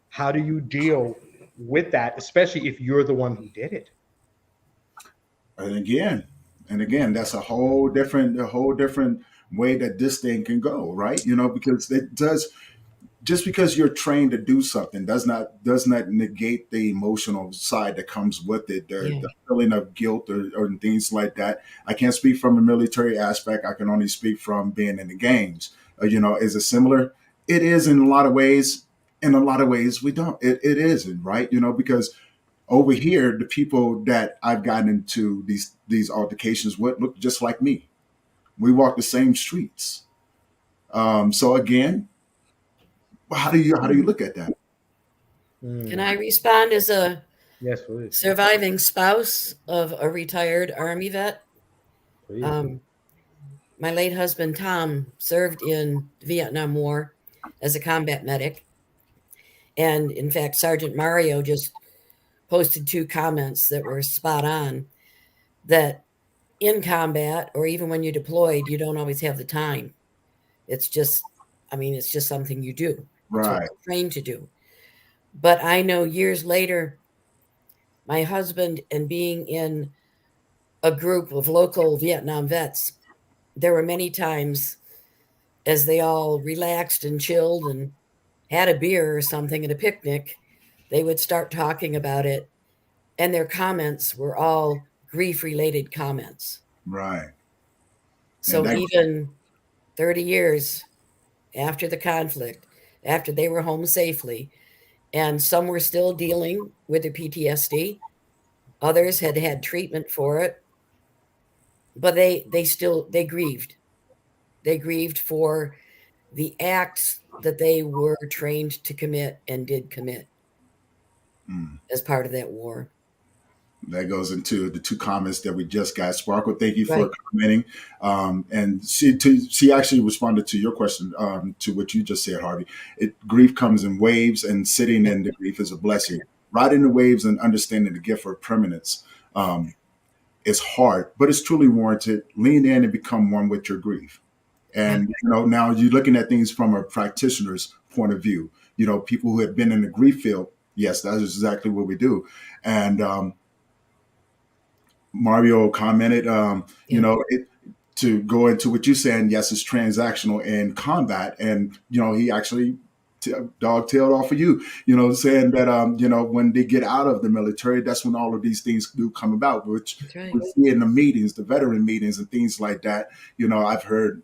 How do you deal with that, especially if you're the one who did it? And again, that's a whole different way that this thing can go, right? Because it does, just because you're trained to do something does not negate the emotional side that comes with it, Yeah. the feeling of guilt or things like that. I can't speak from a military aspect. I can only speak from being in the games. Is it similar? It is in a lot of ways. In a lot of ways, we don't. It isn't, right? Because over here, the people that I've gotten into these altercations with look just like me. We walk the same streets. So again, how do you look at that? Can I respond as a Yes, please. surviving spouse of a retired Army vet? Please. Um, my late husband, Tom, served in the Vietnam War as a combat medic. And in fact, Sergeant Mario just posted 2 comments that were spot on, that in combat or even when you're deployed, you don't always have the time. It's just, it's just something you do. It's what Right, you're trained to do. But I know years later, my husband and being in a group of local Vietnam vets, there were many times as they all relaxed and chilled and had a beer or something at a picnic, they would start talking about it. And their comments were all grief related comments. right, and So that even 30 years after the conflict, after they were home safely, and some were still dealing with their PTSD, others had had treatment for it, but they grieved. They grieved for the acts that they were trained to commit and did commit mm, as part of that war. that goes into the 2 comments that we just got. Sparkle, thank you for Right. commenting. And she actually responded to your question, to what you just said, Harvey. Grief comes in waves, and sitting in the grief is a blessing. Riding the waves and understanding the gift of permanence. Is hard, but it's truly warranted. Lean in and become one with your grief. Yeah. And now you're looking at things from a practitioner's point of view. People who have been in the grief field. Yes, that is exactly what we do. And Mario commented, Yeah. to go into what you're saying. Yes, it's transactional in combat, and he actually dog-tailed off of you. Saying that when they get out of the military, that's when all of these things do come about, which That's right. we see in the meetings, the veteran meetings, and things like that. I've heard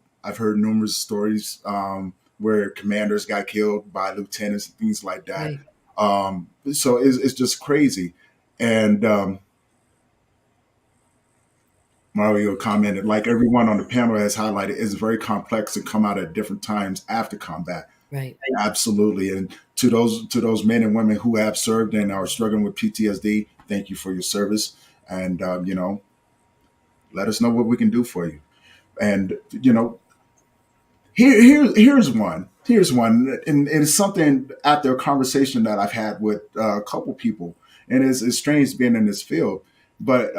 numerous stories, where commanders got killed by lieutenants and things like that. Right. So it's just crazy, and Mario commented, like everyone on the panel has highlighted, is very complex and come out at different times after combat. Right. Absolutely. And to those men and women who have served and are struggling with PTSD, thank you for your service. And let us know what we can do for you. And here's one. Here's one, and it's something after a conversation that I've had with a couple people, and it's strange being in this field. But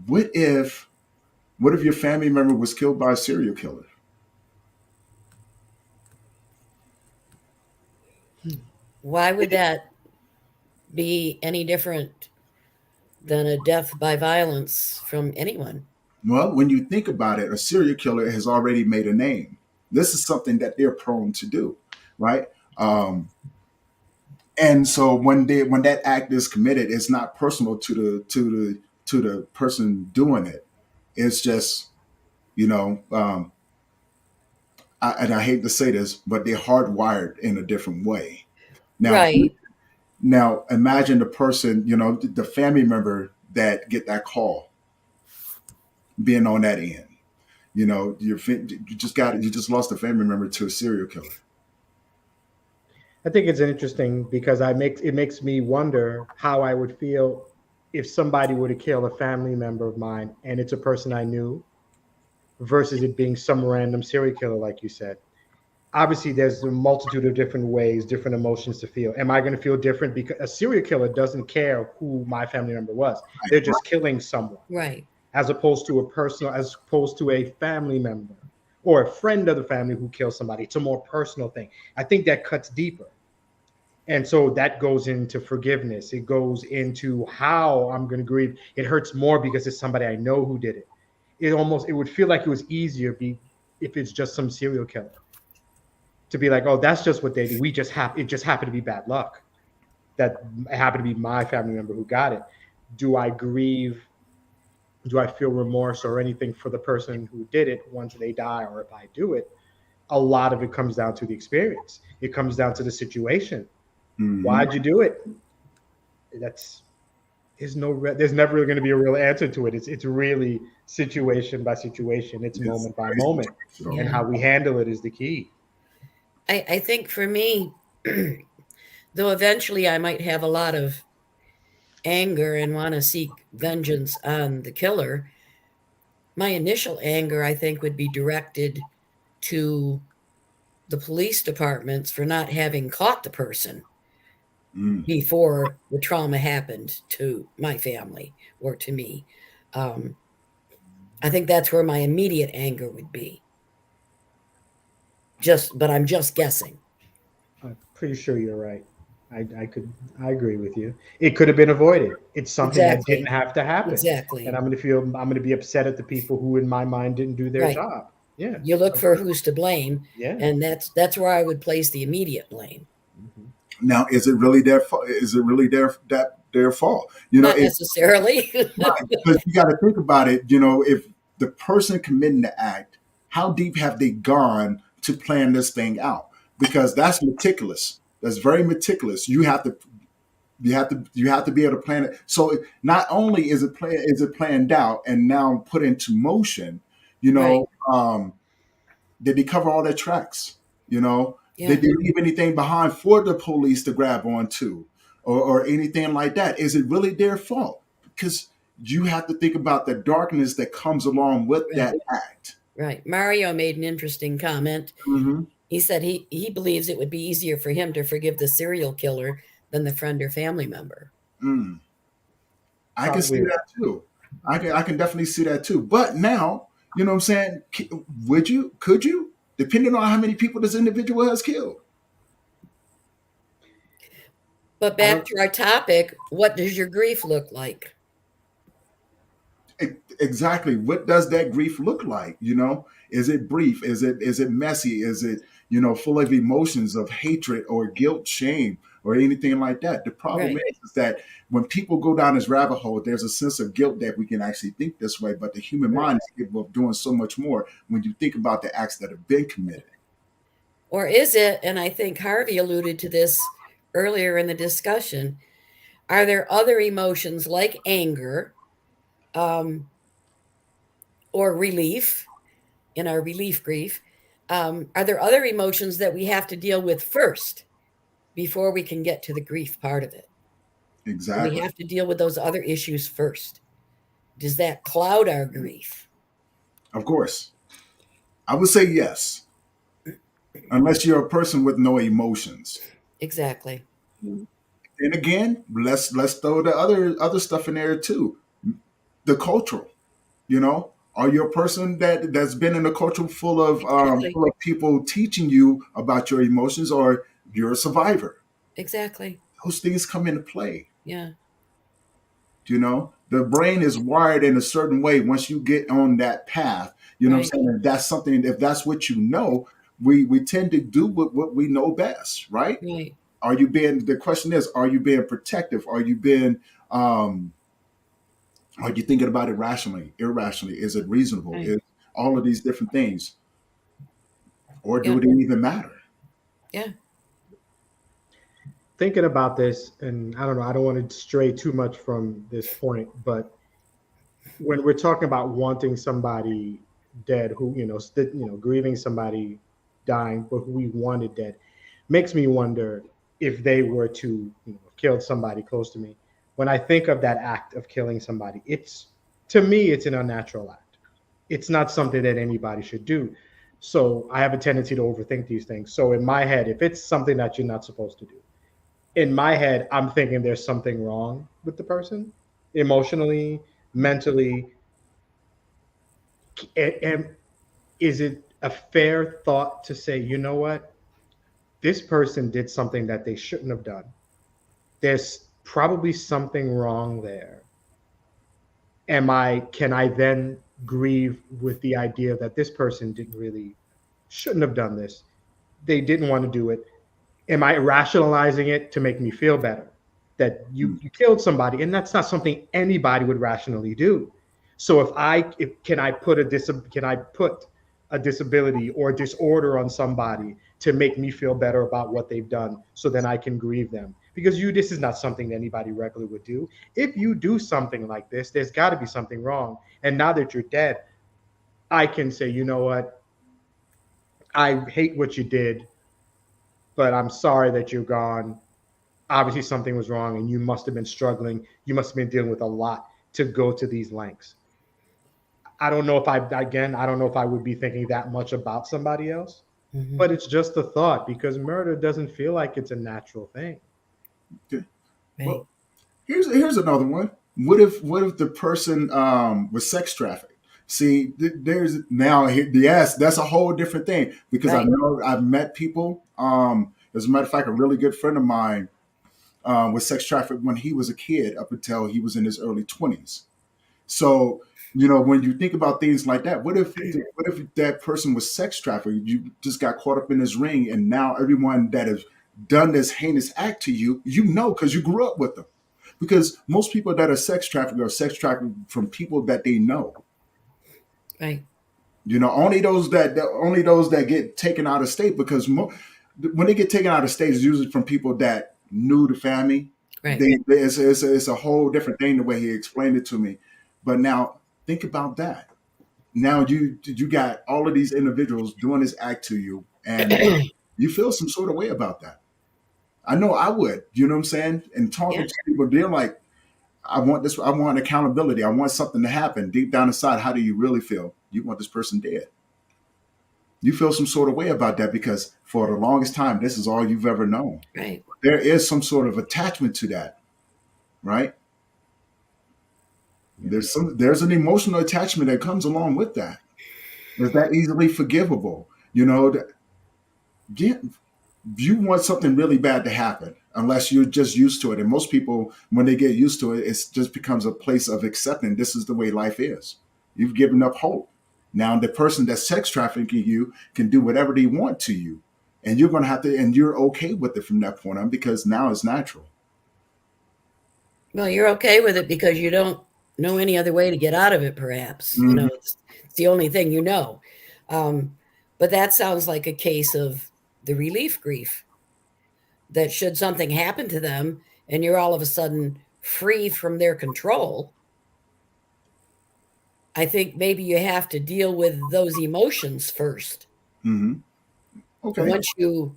what if your family member was killed by a serial killer? Why would that be any different than a death by violence from anyone? Well, when you think about it, a serial killer has already made a name. This is something that they're prone to do, right? And so when that act is committed, it's not personal to the person doing it. It's just you know, and I hate to say this, but they're hardwired in a different way. Now, Right. now imagine the person, the family member that get that call, being on that end. You just lost a family member to a serial killer. I think it's interesting because it makes me wonder how I would feel if somebody were to kill a family member of mine and it's a person I knew versus it being some random serial killer, like you said. obviously there's a multitude of different ways, different emotions to feel. Am I going to feel different? Because a serial killer doesn't care who my family member was. They're just killing someone, Right. as opposed to as opposed to a family member or a friend of the family who kills somebody. It's a more personal thing. I think that cuts deeper. And so that goes into forgiveness. It goes into how I'm going to grieve. It hurts more because it's somebody I know who did it. It would feel like it was easier if it's just some serial killer, to be like, oh, that's just what they do. It just happened to be bad luck that it happened to be my family member who got it. Do I grieve? Do I feel remorse or anything for the person who did it once they die, or if I do it? A lot of it comes down to the experience. It comes down to the situation. Mhm. Why'd you do it? There's never really going to be a real answer to it. It's really situation by situation. It's moment by moment, So, and how we handle it is the key. I think for me, though eventually I might have a lot of anger and want to seek vengeance on the killer, my initial anger, I think, would be directed to the police departments for not having caught the person mm, before the trauma happened to my family or to me. I think that's where my immediate anger would be. But I'm just guessing. I'm pretty sure you're right. I agree with you. It could have been avoided. It's something that Exactly. didn't have to happen. Exactly. And I'm going to be upset at the people who in my mind didn't do their Right. job. Yeah. You look for who's to blame, Yeah. and that's where I would place the immediate blame. Mhm. now, is it really their fault? Is it really their fault? Not necessarily. Right, because you got to think about it. If the person committing the act, how deep have they gone to plan this thing out? Because that's meticulous. That's very meticulous. You have to be able to plan it. So not only is it planned out and now put into motion, you Right. know, did they cover all their tracks? Yeah. Did they leave anything behind for the police to grab onto, or anything like that? Is it really their fault? Because you have to think about the darkness that comes along with Right. that act. Right. Mario made an interesting comment. Mm-hmm. He said he believes it would be easier for him to forgive the serial killer than the friend or family member. Mm. I can see Probably. that too. I can definitely see that too. But now, you know what I'm saying? Could you? Depending on how many people this individual has killed. But back to our topic, what does your grief look like? Exactly. What does that grief look like? Is it brief? Is it messy? Is it, full of emotions of hatred or guilt, shame, or anything like that? The problem Right. is that when people go down this rabbit hole, there's a sense of guilt that we can actually think this way, but the human mind is capable of doing so much more when you think about the acts that have been committed. Or is it, and I think Harvey alluded to this earlier in the discussion, are there other emotions like anger, or relief in our relief grief? Are there other emotions that we have to deal with first before we can get to the grief part of it? We Exactly. have to deal with those other issues first. Does that cloud our grief? Of course. I would say yes, unless you're a person with no emotions. Exactly. And again, let's throw the other stuff in there too. The cultural, are you a person that's been in a culture Exactly. full of people teaching you about your emotions, or you're a survivor? Exactly. Those things come into play. Yeah. The brain is wired in a certain way once you get on that path. You know what Right. I'm saying? If that's something, if that's what we tend to do what we know best, right? Right. The question is, are you being protective? Are you thinking about it rationally, irrationally? Is it reasonable? Right. Is all of these different things, or Yeah. do it even matter? Yeah. Thinking about this, and I don't know, I don't want to stray too much from this point, but when we're talking about wanting somebody dead, who grieving somebody dying, but who we wanted dead, makes me wonder if they were to have killed somebody close to me. When I think of that act of killing somebody, to me it's an unnatural act. It's not something that anybody should do. So I have a tendency to overthink these things. So in my head, if it's something that you're not supposed to do, in my head, I'm thinking there's something wrong with the person emotionally, mentally. And is it a fair thought to say, you know what? This person did something that they shouldn't have done. There's probably something wrong there. Can I then grieve with the idea that this person didn't really, shouldn't have done this? They didn't want to do it. Am I rationalizing it to make me feel better that you killed somebody? And that's not something anybody would rationally do. So can I put a disability or disorder on somebody to make me feel better about what they've done, so then I can grieve them? Because this is not something that anybody regularly would do. If you do something like this, there's got to be something wrong. And now that you're dead, I can say, you know what? I hate what you did, but I'm sorry that you're gone. Obviously something was wrong and you must have been struggling. You must have been dealing with a lot to go to these lengths. I don't know if I don't know if I would be thinking that much about somebody else, but it's just a thought, because murder doesn't feel like it's a natural thing. Okay. Right. Well, here's another one. What if the person was sex trafficked? See, there's now yes, that's a whole different thing, because I Right. know I've met people. As a matter of fact, a really good friend of mine was sex trafficked when he was a kid up until he was in his early 20s. So, when you think about things like that, what if that person was sex trafficked? You just got caught up in this ring, and now everyone that has done this heinous act to you, because you grew up with them. Because most people that are sex trafficked are sex trafficked from people that they know. Right. Only those that get taken out of state, because when they get taken out of state, it's usually from people that knew the family. Right. It's a whole different thing the way he explained it to me. But now think about that. Now you got all of these individuals doing this act to you, and you feel some sort of way about that. I know I would. You know what I'm saying? And talking Yeah. to people, they're like, I want this. I want accountability. I want something to happen. Deep down inside, how do you really feel? You want this person dead. You feel some sort of way about that, because for the longest time, this is all you've ever known. Right. There is some sort of attachment to that, right? There's an emotional attachment that comes along with that. Is that easily forgivable? Get, you want something really bad to happen, unless you're just used to it. And most people, when they get used to it, it just becomes a place of accepting this is the way life is. You've given up hope. Now the person that's sex trafficking you can do whatever they want to you, and you're going to have to, and you're okay with it from that point on, because now it's natural. Well, you're okay with it because you don't know any other way to get out of it, perhaps. Mhm. It's the only thing you know. But that sounds like a case of the relief grief, that should something happen to them and you're all of a sudden free from their control, I think maybe you have to deal with those emotions first. Mm-hmm. Okay. Once you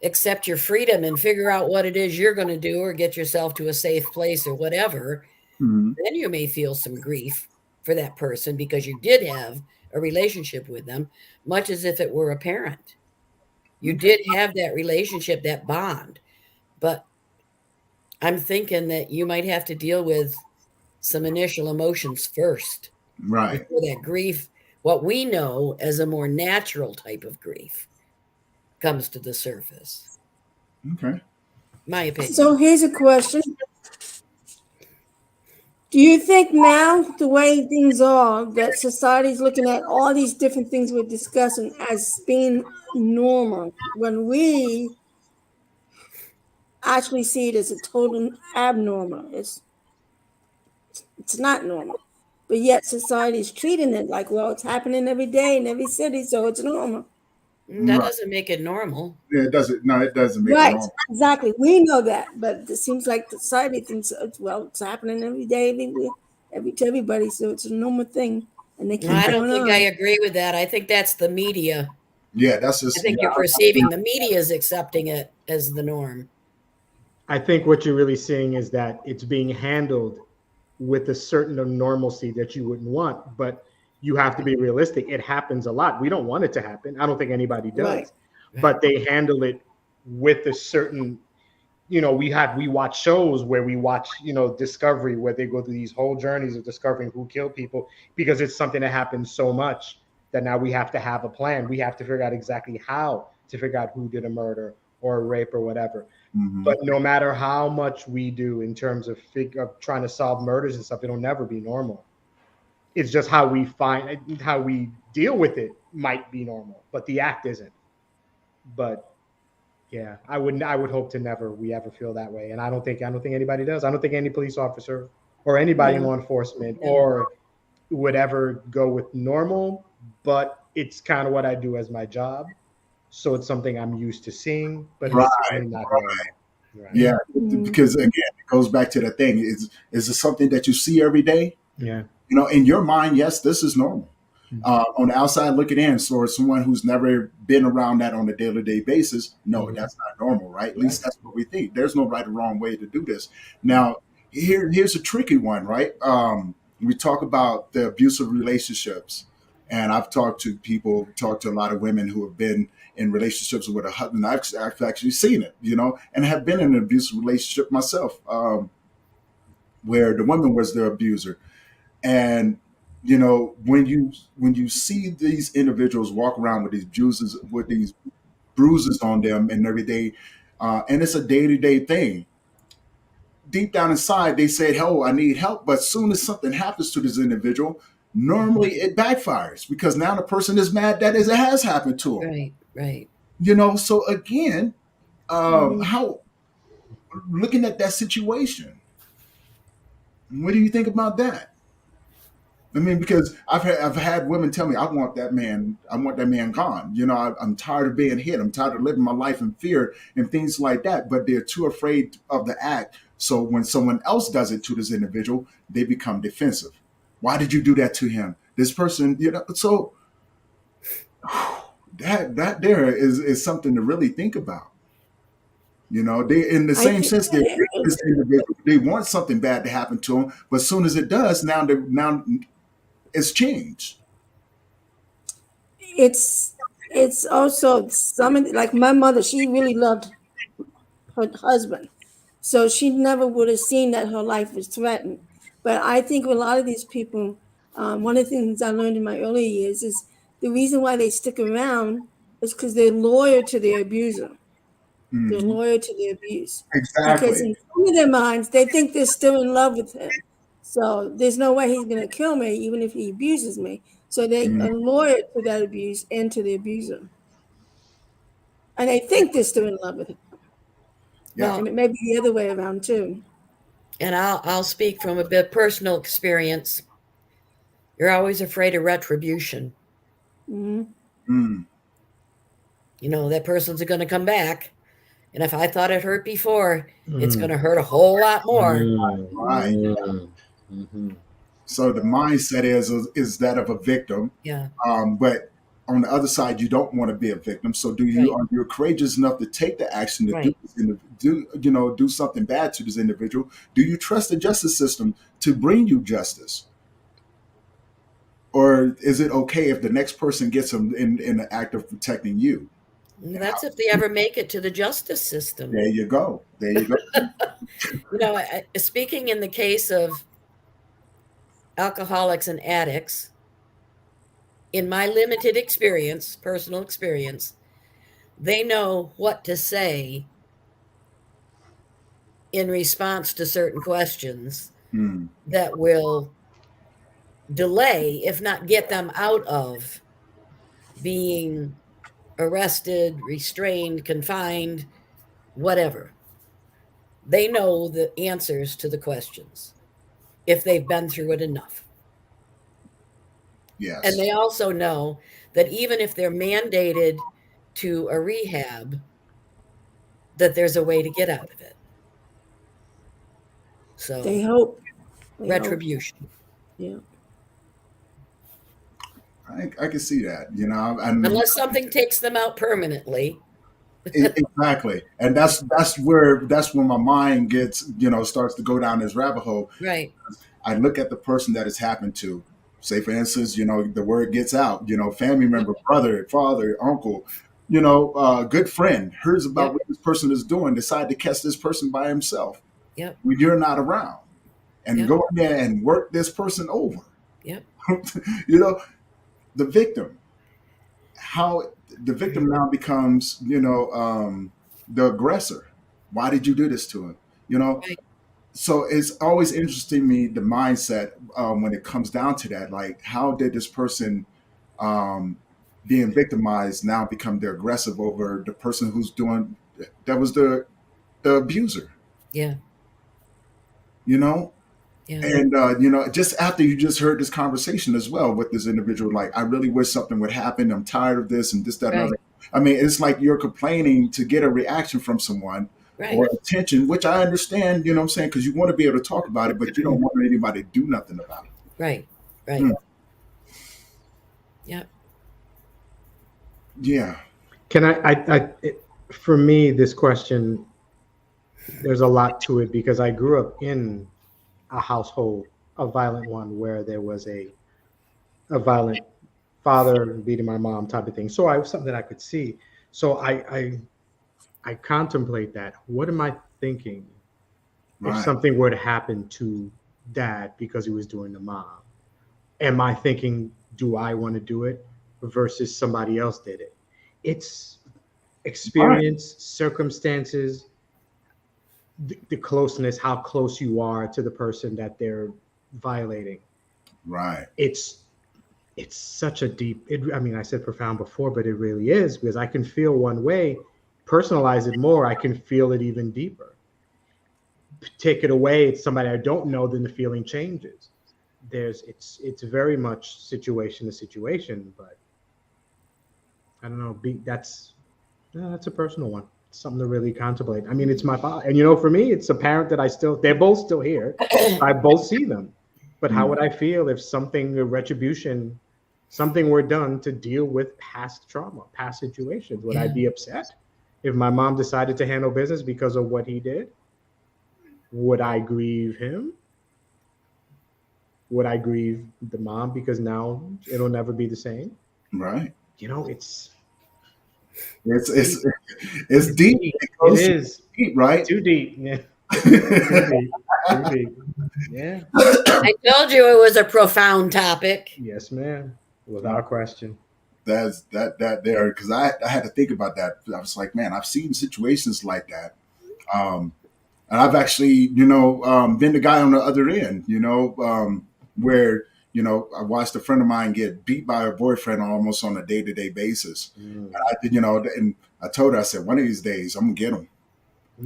accept your freedom and figure out what it is you're going to do, or get yourself to a safe place or whatever, Mm-hmm. then you may feel some grief for that person because you did have a relationship with them, much as if it were a parent. You did have that relationship, that bond. But I'm thinking that you might have to deal with some initial emotions first Right. before that grief, what we know as a more natural type of grief, comes to the surface. Okay. My opinion. So here's a question. Do you think now, the way things are, that society's looking at all these different things we're discussing as being normal, when we actually see it as a total abnormal? It's not normal. But yet society's treating it like, well, it's happening every day in every city, so it's normal. That Right. doesn't make it normal. Yeah, it doesn't. No, it doesn't make it Right, wrong. exactly. We know that, but it seems like society thinks, well, it's happening every day, everywhere, to everybody, so it's a normal thing, and they keep I don't going think on. I agree with that. I think that's the media. Yeah, that's I just. think Yeah, you're perceiving the media is accepting it as the norm. I think what you're really seeing is that it's being handled with a certain normalcy that you wouldn't want. But you have to be realistic. It happens a lot. We don't want it to happen. I don't think anybody does, Right. but they handle it with a certain, we watch shows where we watch, Discovery, where they go through these whole journeys of discovering who killed people, because it's something that happens so much that now we have to have a plan. We have to figure out exactly how to figure out who did a murder or a rape or whatever. Mhm. But no matter how much we do in terms of trying to solve murders and stuff, it'll never be normal. It's just how we deal with it might be normal, but the act isn't. But yeah, I would hope to never we ever feel that way, and I don't think anybody does. I don't think any police officer or anybody in Yeah. law enforcement Yeah. or would ever go with normal. But it's kind of what I do as my job, so it's something I'm used to seeing, but Right. it's certainly not normal. Right. Yeah, Mhm. because again, it goes back to the thing: is it something that you see every day? Yeah. In your mind, yes, this is normal. Mhm. On the outside looking in, so someone who's never been around that on a day-to-day basis, no, Mhm. that's not normal, right? At Right. least that's what we think. There's no right or wrong way to do this. Now, here's a tricky one, right? We talk about the abusive relationships, and I've talked to a lot of women who have been in relationships with a husband. I've actually seen it, and have been in an abusive relationship myself, where the woman was the abuser. And when you see these individuals walk around with these bruises on them and every day, and it's a day-to-day thing. Deep down inside, they said, "Oh, I need help," but as soon as something happens to this individual, normally it backfires because now the person is mad that it has happened to them. Right, right. So again, Mhm. how looking at that situation, what do you think about that? I mean, because I've had women tell me, I want that man gone. I'm tired of being hit. I'm tired of living my life in fear and things like that. But they're too afraid of the act. So when someone else does it to this individual, they become defensive. Why did you do that to him? This person, So that there is something to really think about. They in the I same think sense they this individual, they want something bad to happen to them, but as soon as it does, now it's changed. it's it's also like my mother. She really loved her husband, so she never would have seen that her life was threatened. But I think with a lot of these people, one of the things I learned in my early years is the reason why they stick around is because they're loyal to their abuser. They're Mhm. loyal to the abuse because Exactly. in some of their minds they think they're still in love with him. So there's no way he's going to kill me even if he abuses me. So they Mhm. are loyal to that abuse and to the abuser, and they think they're still in love with him. Yeah. And Well, it may be the other way around too. and I'll speak from a bit personal experience. You're always afraid of retribution. Hmm. Mm. That person's going to come back. And if I thought it hurt before, it's going Mm. to hurt a whole lot more. Mm. Right. Mm. Mhm. So the mindset is that of a victim, Yeah, but on the other side, you don't want to be a victim. So right, are you courageous enough to take the action to right. do something bad to this individual? Do you trust the justice system to bring you justice? Or is it okay if the next person gets them in the act of protecting you? And And how, that's if they ever make it to the justice system. there you go. There you go. Speaking in the case of alcoholics and addicts, in my limited experience, personal experience, they know what to say in response to certain questions Mm. that will delay, if not get them out of being arrested, restrained, confined, whatever. They know the answers to the questions if they've been through it enough. And Yes. they also know that even if they're mandated to a rehab, that there's a way to get out of it. So, They hope. They hope. retribution. Yeah. I can see that, and Unless something takes them out permanently. exactly, and that's where my mind gets starts to go down this rabbit hole. Right. I look at the person that it's happened to, say for instance, the word gets out, family member, brother, father, uncle, good friend hears about Yep. what this person is doing, decide to catch this person by himself Yep. when you're not around, and Yep. go in there and work this person over. Yep. The victim, how the victim now becomes, the aggressor. Why did you do this to him? Right. So it's always interesting me the mindset, when it comes down to that. Like, how did this person, um, being victimized, now become the aggressive over the person who's doing that was the abuser? Yeah. You know, Yeah. and just after you just heard this conversation as well with this individual, like, I really wish something would happen. I'm tired of this and this, that, and Right. other. I mean, it's like you're complaining to get a reaction from someone Right. or attention, which I understand, what I'm saying, because you want to be able to talk about it, but you don't want anybody to do nothing about it. Right. Right. Mm. Yep. Yeah. Can for me, this question, there's a lot to it because I grew up in a household, a violent one, where there was a violent father beating my mom type of thing. So I was something that I could see. So I contemplate that. What am I thinking if Right. something were to happen to dad because he was doing to mom? Am I thinking, do I want to do it versus somebody else did it? It's Right. experience, circumstances, the closeness, how close you are to the person that they're violating. Right. It's such a deep, I mean, I said profound before, but it really is, because I can feel one way, personalize it more, I can feel it even deeper. Take it away, it's somebody I don't know, then the feeling changes. It's very much situation to situation, but I don't know, that's a personal one. It's something to really contemplate. I mean, it's my father, and for me, it's a parent that they're both still here. I both see them, but how would I feel if retribution, something were done to deal with past trauma, past situations? Would I Yeah. be upset if my mom decided to handle business because of what he did? Would I grieve him? Would I grieve the mom because now it'll never be the same? Right. It's It's deep. it's it's It's deep. deep. It It goes is deep, right? too deep. Yeah, too deep. Too deep. Yeah. I told you it was a profound topic. Yes, ma'am. Without question. That's that there, because I had to think about that. I was like, man, I've seen situations like that. And I've actually, been the guy on the other end, where, I watched a friend of mine get beat by her boyfriend almost on a day-to-day basis. Mm. And I did, and I told her, I said, one of these days I'm gonna get him.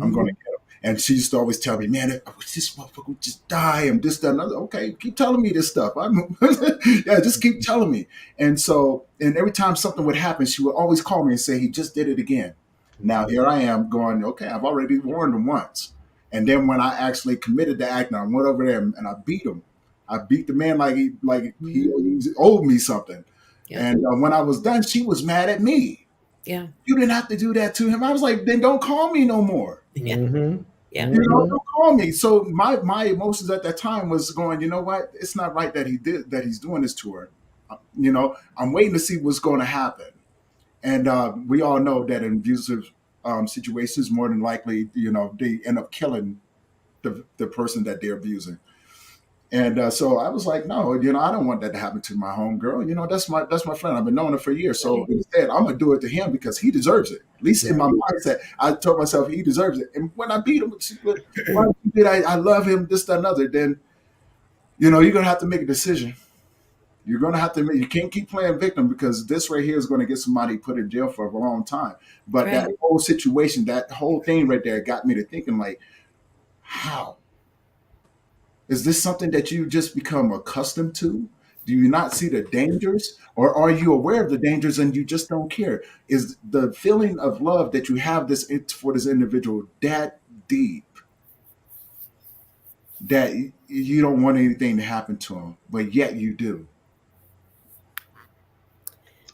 I'm going to get him. And she used to always tell me, man, this motherfucker would just die and this, that, and other. Okay, keep telling me this stuff. Yeah, just keep telling me. And so, and every time something would happen, she would always call me and say, he just did it again. Now here I am going, okay, I've already warned him once. And then when I actually committed the act, and I went over there and I beat him. I beat the man like he owed me something. Yeah. And when I was done, she was mad at me. Yeah. You didn't have to do that to him. I was like, then don't call me no more. Yeah. Mm-hmm. Yeah. Don't call me. So my emotions at that time was going, you know what? It's not right that he's doing this to her. I'm waiting to see what's going to happen. And we all know that in abusive situations, more than likely, they end up killing the person that they're abusing. And so I was like, no, I don't want that to happen to my homegirl. That's my friend. I've been knowing her for years. So instead, I'm gonna do it to him because he deserves it. At least in my mindset, I told myself he deserves it. And when I beat him, why did I love him, this, that, another? Then, you're gonna have to make a decision. You're gonna have to make. You can't keep playing victim, because this right here is gonna get somebody put in jail for a long time. But that whole situation, that whole thing right there, got me to thinking, like, how? Is this something that you just become accustomed to? Do you not see the dangers, or are you aware of the dangers and you just don't care? Is the feeling of love that you have for this individual that deep that you don't want anything to happen to him, but yet you do?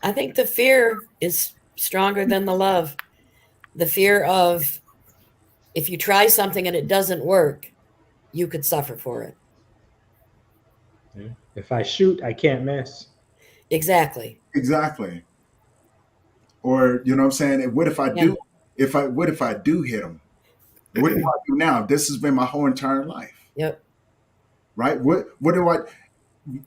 I think the fear is stronger than the love. The fear of, if you try something and it doesn't work, you could suffer for it. Yeah. If I shoot, I can't miss. Exactly. Exactly. Or you know what I'm saying? And what if I Yeah. do? What if I do hit him? What do I do now? This has been my whole entire life, Yep. right? What do I? You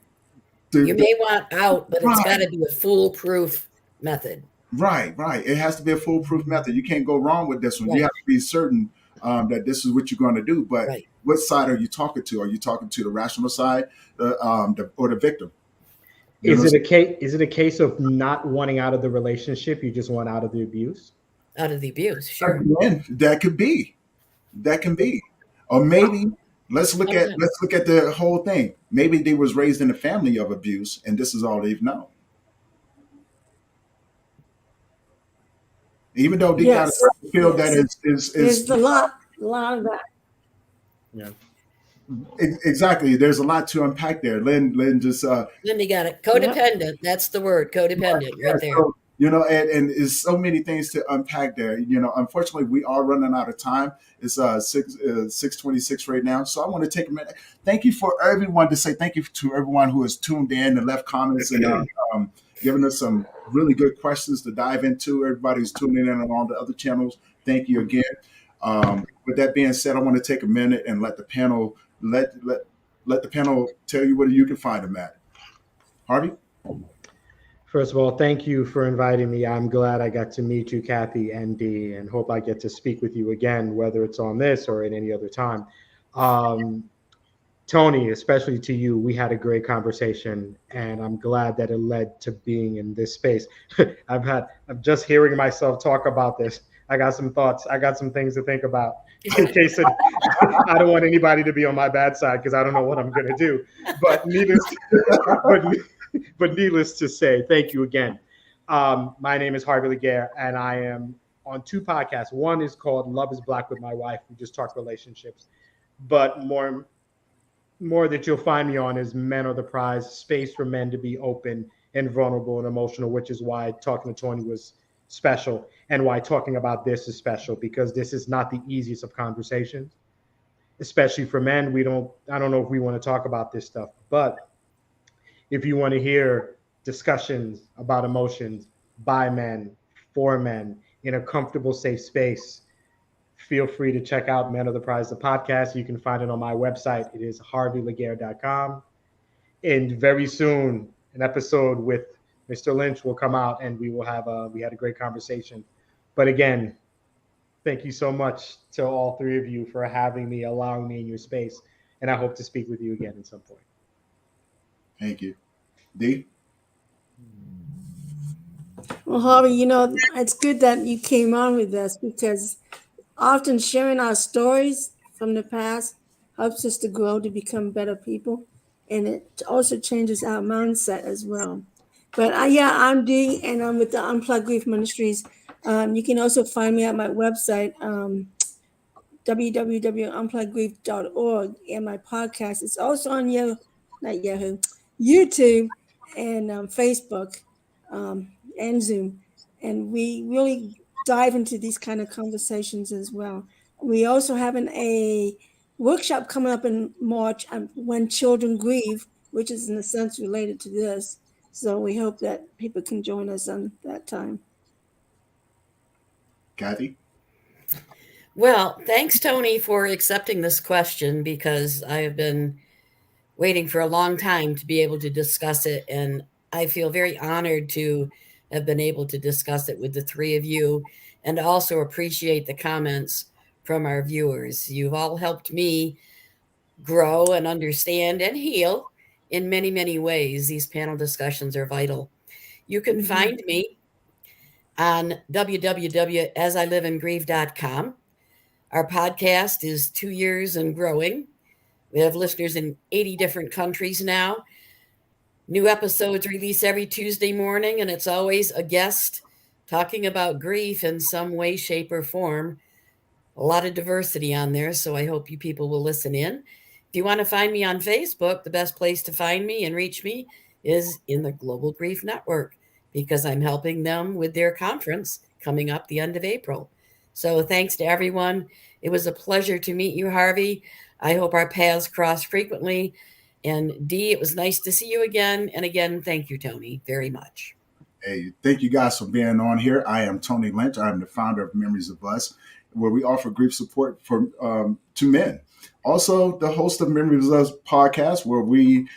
The, may want out, but it's got right, to be a foolproof method. right. It has to be a foolproof method. You can't go wrong with this one. You Right. have to be certain that this is what you're going to do. But Right. what side are you talking to? Are you talking to the rational side, or the victim? You know, Is it a case of not wanting out of the relationship? You just want out of the abuse? Out of the abuse. Sure. and that could be. That can be. Or maybe Sometimes. let's look at the whole thing. Maybe they was raised in a family of abuse and this is all they've known. Even though they got Yes, to feel that yes. is There's a lot of that. Yeah. exactly. There's a lot to unpack there. Lynn just Then you got it. Yep. Codependent. That's the word. Codependent right there. so, you know, and it's so many things to unpack there. You know, unfortunately, we are running out of time. It's 6:26 right now, so I want to take a minute. Thank you for everyone to say thank you to everyone who has tuned in and left comments and giving us some really good questions to dive into. Everybody who's tuning in on all the other channels, thank you again. With that being said, I want to take a minute and let the panel let the panel tell you where you can find them at. Harvey. First of all, thank you for inviting me. I'm glad I got to meet you, Kathy and Dee, and hope I get to speak with you again, whether it's on this or at any other time. Um, Tony, especially to you, we had a great conversation, and I'm glad that it led to being in this space. I'm just hearing myself talk about this. I got some thoughts. I got some things to think about in case I don't want anybody to be on my bad side because I don't know what I'm going to do. But needless to say, thank you again. My name is Harvey Laguerre, and I am on two podcasts. One is called Love is Black with my wife. We just talk relationships. But more that you'll find me on is Men Are the Prize, space for men to be open and vulnerable and emotional, which is why talking to Tony was special and why talking about this is special, because this is not the easiest of conversations, especially for men. I don't know if we want to talk about this stuff, but if you want to hear discussions about emotions by men, for men, in a comfortable, safe space, feel free to check out Men of the Prize, the podcast. You can find it on my website. It is harveylaguerre.com. And very soon, an episode with Mr. Lynch will come out, and we had a great conversation. But again, thank you so much to all three of you for having me, allowing me in your space. And I hope to speak with you again at some point. Thank you. Dee? Well, Harvey, it's good that you came on with us because often sharing our stories from the past helps us to grow to become better people. And it also changes our mindset as well. But yeah, I'm Dee, and I'm with the Unplugged Grief Ministries. You can also find me at my website, www.unpluggedgrief.org, and my podcast is also on not Yahoo, YouTube, and Facebook, and Zoom. And we really dive into these kind of conversations as well. We also having a workshop coming up in March on When Children Grieve, which is in a sense related to this. So we hope that people can join us on that time. Kathy? Well, thanks, Tony, for accepting this question because I have been waiting for a long time to be able to discuss it. And I feel very honored to have been able to discuss it with the three of you and also appreciate the comments from our viewers. You've all helped me grow and understand and heal in many, many ways. These panel discussions are vital. You can find me on www.asiliveandgrieve.com. Our podcast is 2 years and growing. We have listeners in 80 different countries now. New episodes release every Tuesday morning, and it's always a guest talking about grief in some way, shape, or form. A lot of diversity on there, so I hope you people will listen in. If you want to find me on Facebook, the best place to find me and reach me is in the Global Grief Network because I'm helping them with their conference coming up the end of April. So thanks to everyone. It was a pleasure to meet you, Harvey. I hope our paths cross frequently. And Dee, it was nice to see you again. And again, thank you, Tony, very much. Hey, thank you guys for being on here. I am Tony Lynch. I'm the founder of Memories of Us, where we offer grief support for to men. Also, the host of Memories of Us podcast, where we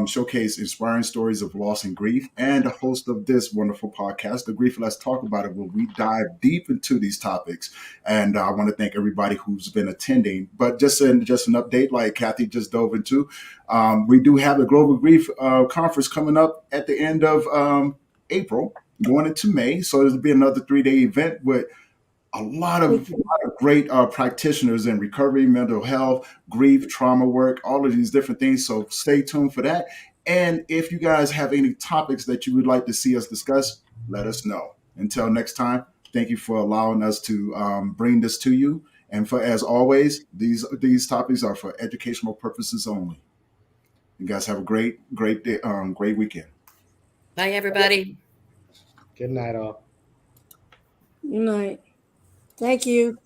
showcase inspiring stories of loss and grief, and the host of this wonderful podcast, The Grief Let's Talk About It, where we dive deep into these topics. And I want to thank everybody who's been attending. But just an update, like Kathy just dove into, we do have the Global Grief Conference coming up at the end of April, going into May. So it'll be another 3-day event with a lot of great practitioners in recovery, mental health, grief, trauma work, all of these different things. So stay tuned for that. And if you guys have any topics that you would like to see us discuss, let us know. Until next time, thank you for allowing us to bring this to you. And for, as always, these topics are for educational purposes only. You guys have a great day, great weekend. Bye, everybody. Good night, all. Good night. Thank you.